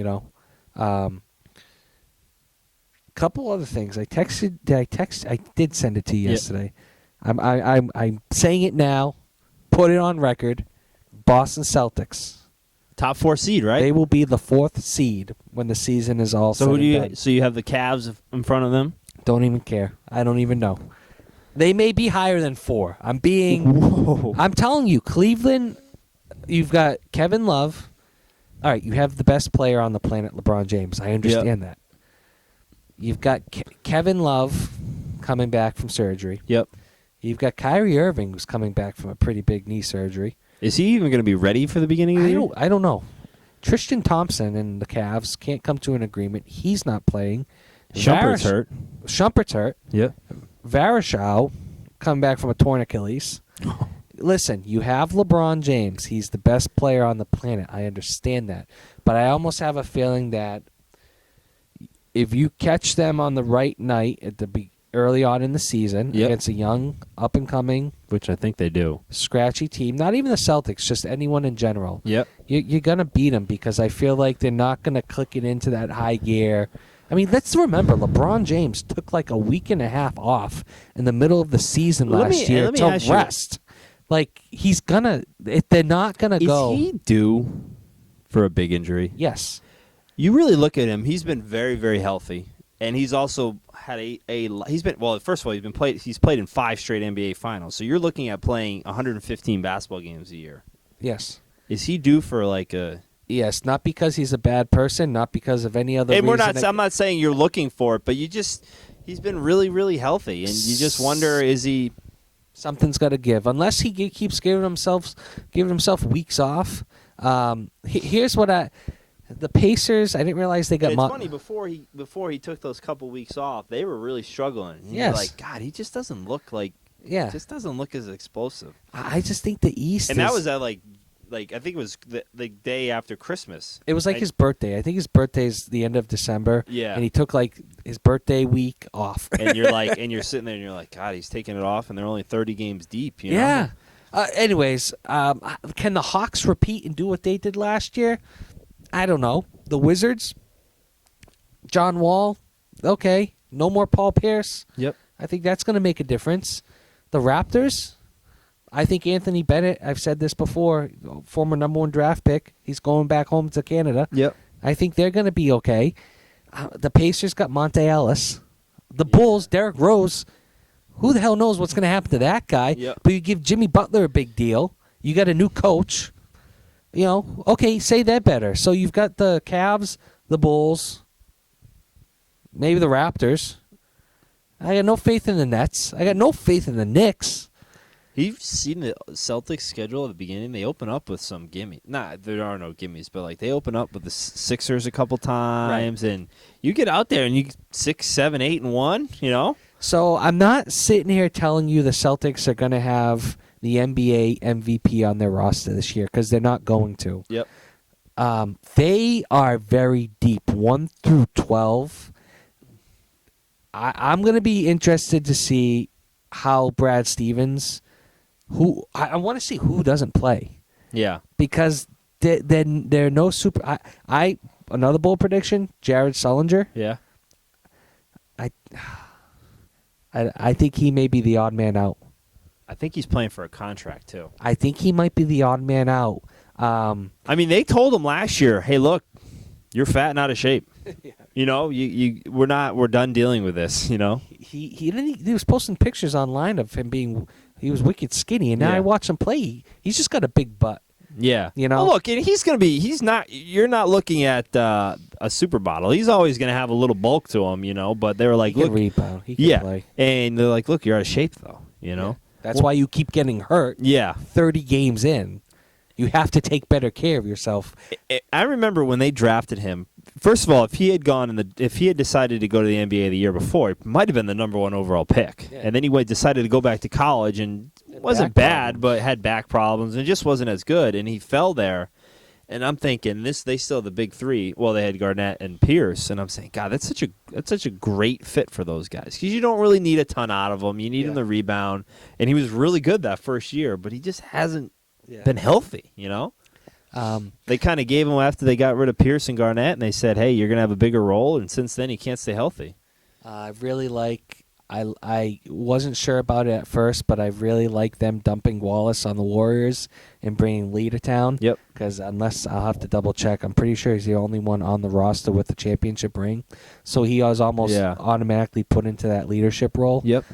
Couple other things. I did send it to you yesterday. I'm saying it now. Put it on record. Boston Celtics. Top 4 seed, right? They will be the 4th seed when the season is all so said who do and you? done. So you have the Cavs in front of them. Don't even care. I don't even know. They may be higher than 4. I'm telling you, Cleveland, you've got Kevin Love. All right, you have the best player on the planet, LeBron James. I understand that. You've got Kevin Love coming back from surgery. Yep. You've got Kyrie Irving, who's coming back from a pretty big knee surgery. Is he even going to be ready for the beginning of the year? I don't know. Tristan Thompson and the Cavs can't come to an agreement. He's not playing. Shumpert's hurt. Shumpert's hurt. Yep. Varejao coming back from a torn Achilles. Listen, you have LeBron James. He's the best player on the planet. I understand that. But I almost have a feeling that if you catch them on the right night at the early on in the season against a young, up-and-coming, which I think they do, scratchy team, not even the Celtics, just anyone in general, yep, you're going to beat them because I feel like they're not going to click it into that high gear. I mean, let's remember, LeBron James took like a week and a half off in the middle of the season last year to rest. Like, he's going to – they're not going to go – Is he due for a big injury? Yes. You really look at him, he's been very, very healthy. And he's also had he's been, well, first of all, he's played in 5 straight NBA finals. So you're looking at playing 115 basketball games a year. Yes. Is he due for like a... Yes, not because he's a bad person, not because of any other reason. I'm not saying you're looking for it, but he's been really, really healthy. And you just wonder, is he... Something's got to give. Unless he keeps giving himself weeks off. Here's what the Pacers, I didn't realize they got... It's funny, before he took those couple weeks off, they were really struggling. You're like, God, he just doesn't look like... Yeah. Just doesn't look as explosive. I just think the East that was at like I think it was the day after Christmas. It was like his birthday. I think his birthday's the end of December. Yeah. And he took like his birthday week off. And you're sitting there and you're like, God, he's taking it off and they're only 30 games deep, you know? Yeah. Anyways, can the Hawks repeat and do what they did last year? I don't know. The Wizards, John Wall, okay. No more Paul Pierce. Yep. I think that's going to make a difference. The Raptors, I think Anthony Bennett, I've said this before, former number 1 draft pick. He's going back home to Canada. Yep. I think they're going to be okay. The Pacers got Monte Ellis. The Bulls, Derrick Rose. Who the hell knows what's going to happen to that guy? Yep. But you give Jimmy Butler a big deal. You got a new coach. You know, okay, say that better. So you've got the Cavs, the Bulls, maybe the Raptors. I got no faith in the Nets. I got no faith in the Knicks. You've seen the Celtics schedule at the beginning. They open up with some gimme. There are no gimmies, but like they open up with the Sixers a couple times, right. And you get out there and you 6, 7, 8, and 1. You know. So I'm not sitting here telling you the Celtics are going to have the NBA MVP on their roster this year because they're not going to. Yep. They are very deep, 1 through 12. I'm going to be interested to see how Brad Stevens. I want to see who doesn't play. Yeah. Because they're no super. Another bold prediction: Jared Sullinger. Yeah. I think he may be the odd man out. I think he's playing for a contract too. I think he might be the odd man out. I mean, they told him last year, "Hey, look, you're fat and out of shape. Yeah. You know, we're done dealing with this. You know." He was posting pictures online of him being. He was wicked skinny, and now I watch him play. He's just got a big butt. Yeah, you know. Well, look, and he's gonna be. He's not. You're not looking at a supermodel. He's always gonna have a little bulk to him, you know. But they were like, he look, can rebound. He can play. And they're like, look, you're out of shape though. You know. Yeah. That's why you keep getting hurt. Yeah. 30 games in, you have to take better care of yourself. I remember when they drafted him. First of all, if he had decided to go to the NBA the year before, it might have been the number 1 overall pick. Yeah. And then he decided to go back to college and wasn't bad, but had back problems and just wasn't as good. And he fell there. And I'm thinking they still have the big 3. Well, they had Garnett and Pierce, and I'm saying, God, that's such a great fit for those guys because you don't really need a ton out of them. You need them to rebound, and he was really good that first year, but he just hasn't been healthy. You know. They kind of gave him after they got rid of Pierce and Garnett, and they said, "Hey, you're going to have a bigger role." And since then, he can't stay healthy. I really like. I wasn't sure about it at first, but I really like them dumping Wallace on the Warriors and bringing Lee to town. Yep. Because unless I'll have to double check, I'm pretty sure he's the only one on the roster with the championship ring. So he was almost automatically put into that leadership role. Yep.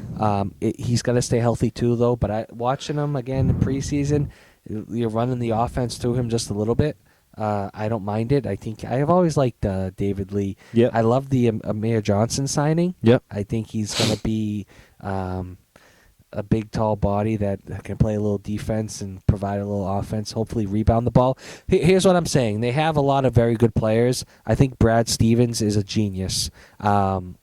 He's got to stay healthy too, though. But watching him again in preseason, you're running the offense through him just a little bit. I don't mind it. I think I have always liked David Lee. Yep. I love the Amir Johnson signing. Yep. I think he's going to be a big, tall body that can play a little defense and provide a little offense, hopefully rebound the ball. Here's what I'm saying. They have a lot of very good players. I think Brad Stevens is a genius. The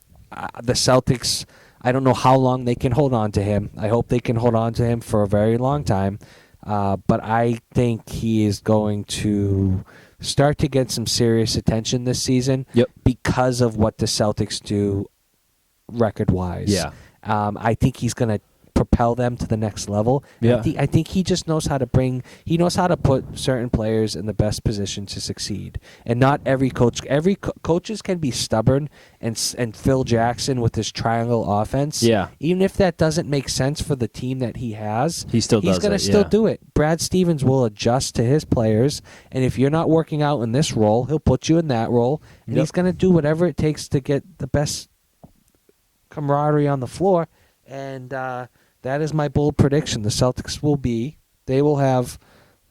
Celtics, I don't know how long they can hold on to him. I hope they can hold on to him for a very long time. But I think he is going to start to get some serious attention this season because of what the Celtics do record-wise. Yeah. I think he's going to propel them to the next level. Yeah. I think he just knows how to he knows how to put certain players in the best position to succeed. And not every coaches can be stubborn and Phil Jackson with his triangle offense. Yeah. Even if that doesn't make sense for the team that he has, he's going to still do it. Brad Stevens will adjust to his players, and if you're not working out in this role, he'll put you in that role, and he's going to do whatever it takes to get the best camaraderie on the floor. And that is my bold prediction. The Celtics will have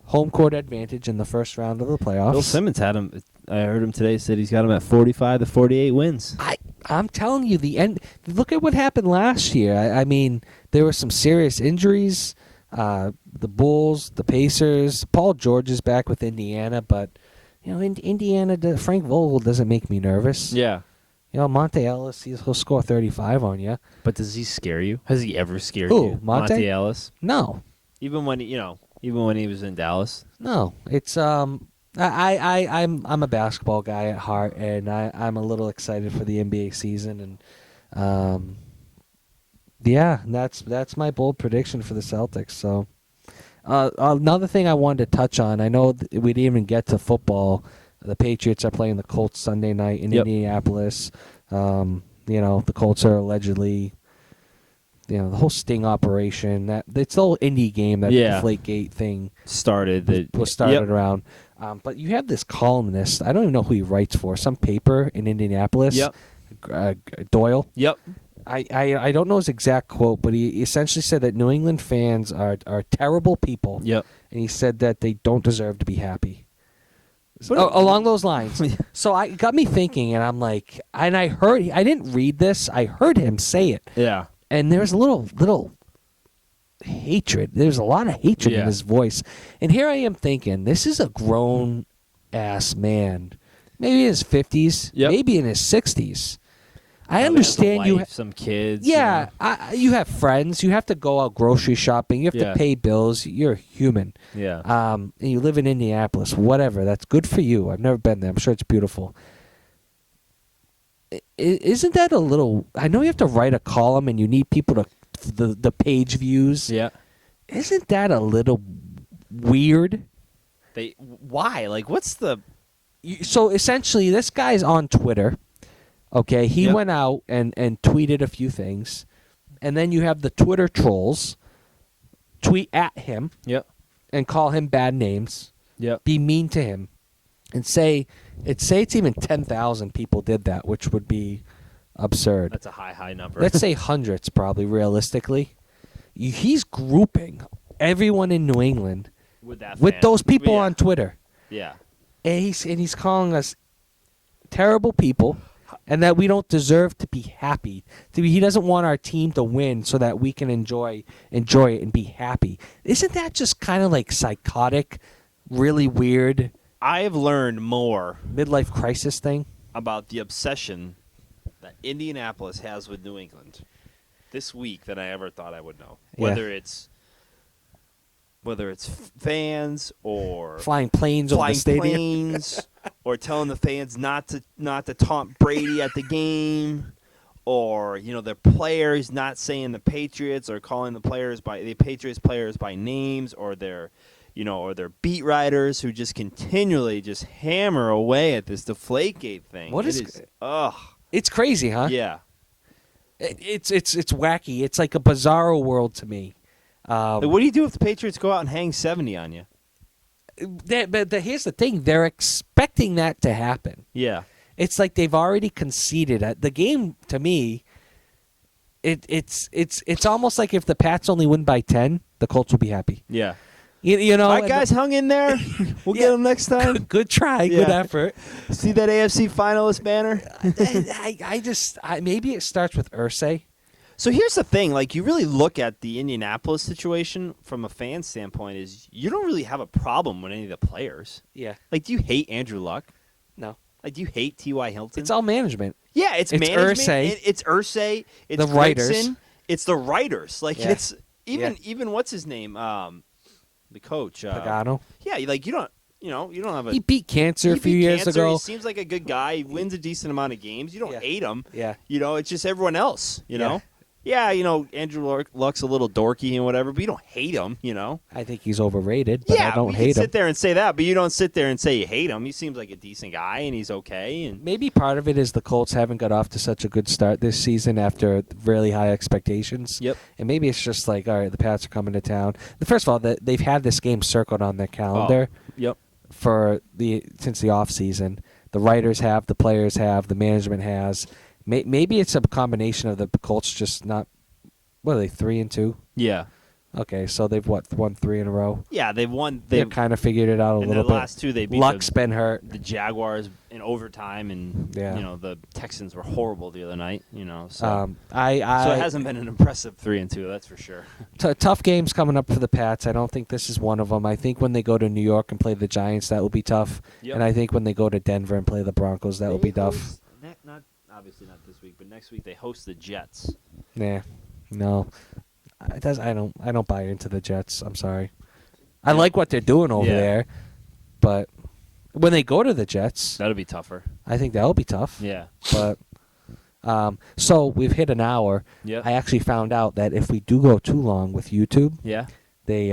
home court advantage in the first round of the playoffs. Bill Simmons had him. I heard him today said he's got him at 45 to 48 wins. I'm telling you, the end. Look at what happened last year. I mean, there were some serious injuries. The Bulls, the Pacers. Paul George is back with Indiana, but Indiana. Frank Vogel doesn't make me nervous. Yeah. Monte Ellis, he'll score 35 on you. But does he scare you? Has he ever scared Who, you? Monte Ellis? No. Even when he was in Dallas? No. It's I'm a basketball guy at heart, and I'm a little excited for the NBA season, and that's my bold prediction for the Celtics. So another thing I wanted to touch on, I know we didn't even get to football. The Patriots are playing the Colts Sunday night in Indianapolis. The Colts are allegedly, the whole sting operation. It's the whole indie game that Deflategate thing started. Was started around. But you have this columnist. I don't even know who he writes for. Some paper in Indianapolis. Doyle. Yep. I don't know his exact quote, but he essentially said that New England fans are terrible people. Yep. And he said that they don't deserve to be happy. Along those lines. So I got me thinking, and I'm like, and I didn't read this. I heard him say it. Yeah. And there's a little hatred. There's a lot of hatred in his voice. And here I am thinking, this is a grown-ass man. Maybe in his 50s. Maybe in his 60s. I understand you have some kids. Yeah, you have friends. You have to go out grocery shopping. You have to pay bills. You're human. Yeah. And you live in Indianapolis. Whatever. That's good for you. I've never been there. I'm sure it's beautiful. Isn't that a little? I know you have to write a column and you need people to the page views. Yeah. Isn't that a little weird? Why? Like, what's the? So essentially, this guy's on Twitter. Okay, he went out and tweeted a few things, and then you have the Twitter trolls tweet at him and call him bad names, be mean to him, and say it's even 10,000 people did that, which would be absurd. That's a high number. Let's say hundreds, probably, realistically. He's grouping everyone in New England with those people on Twitter. Yeah. And he's calling us terrible people. And that we don't deserve to be happy. He doesn't want our team to win so that we can enjoy it and be happy. Isn't that just kind of like psychotic, really weird? I have learned more midlife crisis thing about the obsession that Indianapolis has with New England this week than I ever thought I would know. Whether it's fans or flying planes over the stadium, or telling the fans not to taunt Brady at the game, or their players not saying the Patriots or calling the Patriots players by names, or their beat writers who just continually just hammer away at this Deflategate thing. It's crazy, huh? Yeah. It's wacky. It's like a bizarro world to me. Like, what do you do if the Patriots go out and hang 70 on you? But here's the thing: they're expecting that to happen. Yeah. It's like they've already conceded. The game, to me, it's almost like if the Pats only win by 10, the Colts will be happy. Yeah. You know, All right, guys, hung in there. We'll get them next time. Good try, good effort. See that AFC finalist banner? I maybe it starts with Irsay. So here's the thing. Like, you really look at the Indianapolis situation from a fan standpoint is you don't really have a problem with any of the players. Yeah. Like, do you hate Andrew Luck? No. Like, do you hate T.Y. Hilton? It's all management. Yeah, it's management. It's Irsay. It's the writers. Gregson, it's the writers. Like, Yeah. it's even what's his name? The coach. Pagano. Yeah, like, you don't have a... He beat cancer a few years ago. He seems like a good guy. He wins a decent amount of games. You don't hate him. Yeah. You know, it's just everyone else, you know? Yeah, Andrew Luck's a little dorky and whatever, but you don't hate him, you know? I think he's overrated, but I don't hate him. You can sit there and say that, but you don't sit there and say you hate him. He seems like a decent guy, and he's okay. And maybe part of it is the Colts haven't got off to such a good start this season after really high expectations. Yep. And maybe it's just like, all right, the Pats are coming to town. First of all, they've had this game circled on their calendar. Yep. Since the offseason. The writers have, the players have, the management has. Maybe it's a combination of the Colts just not. What are they, 3-2? Yeah. Okay, so they've won 3 in a row. Yeah, they've won. They've kind of figured it out a little bit. And the last 2 they beat. Luck's been hurt. The Jaguars in overtime, and the Texans were horrible the other night. You know, so so it hasn't been an impressive 3-2. That's for sure. Tough games coming up for the Pats. I don't think this is one of them. I think when they go to New York and play the Giants, that will be tough. Yep. And I think when they go to Denver and play the Broncos, that will be tough. Obviously not this week, but next week they host the Jets. Yeah, no, I don't buy into the Jets. I'm sorry. I like what they're doing over there, but when they go to the Jets, that'll be tougher. I think that'll be tough. Yeah, but so we've hit an hour. Yeah, I actually found out that if we do go too long with YouTube, they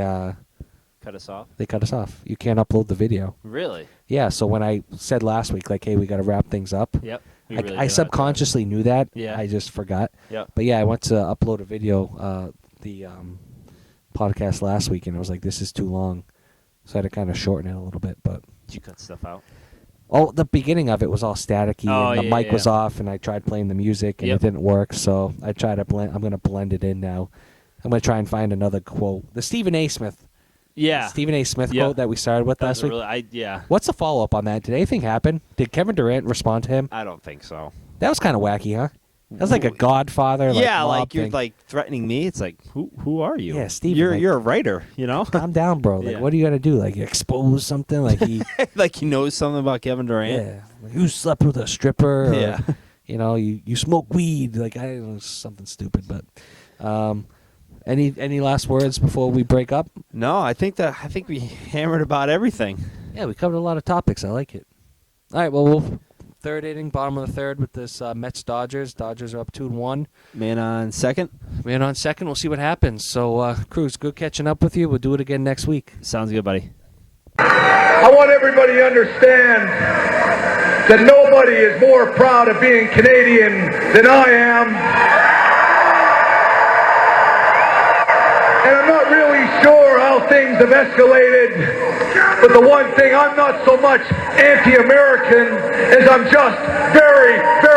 cut us off. They cut us off. You can't upload the video. Really? Yeah. So when I said last week, like, hey, we got to wrap things up. Yep. I subconsciously knew that. Yeah. I just forgot. Yep. But yeah, I went to upload a video, the podcast last week, and I was like, this is too long. So I had to kind of shorten it a little bit. But did you cut stuff out? Oh, the beginning of it was all staticky, and the mic was off, and I tried playing the music, and it didn't work. So I tried to blend. I'm going to blend it in now. I'm going to try and find another quote. The Stephen A. Smith. Yeah. Stephen A. Smith quote that we started with last week. What's the follow-up on that? Did anything happen? Did Kevin Durant respond to him? I don't think so. That was kind of wacky, huh? That was like a Godfather. Like you're like threatening me. It's like, who are you? Yeah, Steve. You're a writer, you know. Calm down, bro. Like, what are you gonna do? Like, expose something? Like he, like he knows something about Kevin Durant. Yeah, like, you slept with a stripper. Or, yeah, you know, you smoke weed. Like, I don't know, something stupid. But, any last words before we break up? No, I think we hammered about everything. Yeah, we covered a lot of topics. I like it. All right, well, third inning, bottom of the third with this Mets-Dodgers. Dodgers are up 2-1. Man on second. We'll see what happens. So, Cruz, good catching up with you. We'll do it again next week. Sounds good, buddy. I want everybody to understand that nobody is more proud of being Canadian than I am. And I'm not really sure how things have escalated, but the one thing, I'm not so much anti-American as I'm just very, very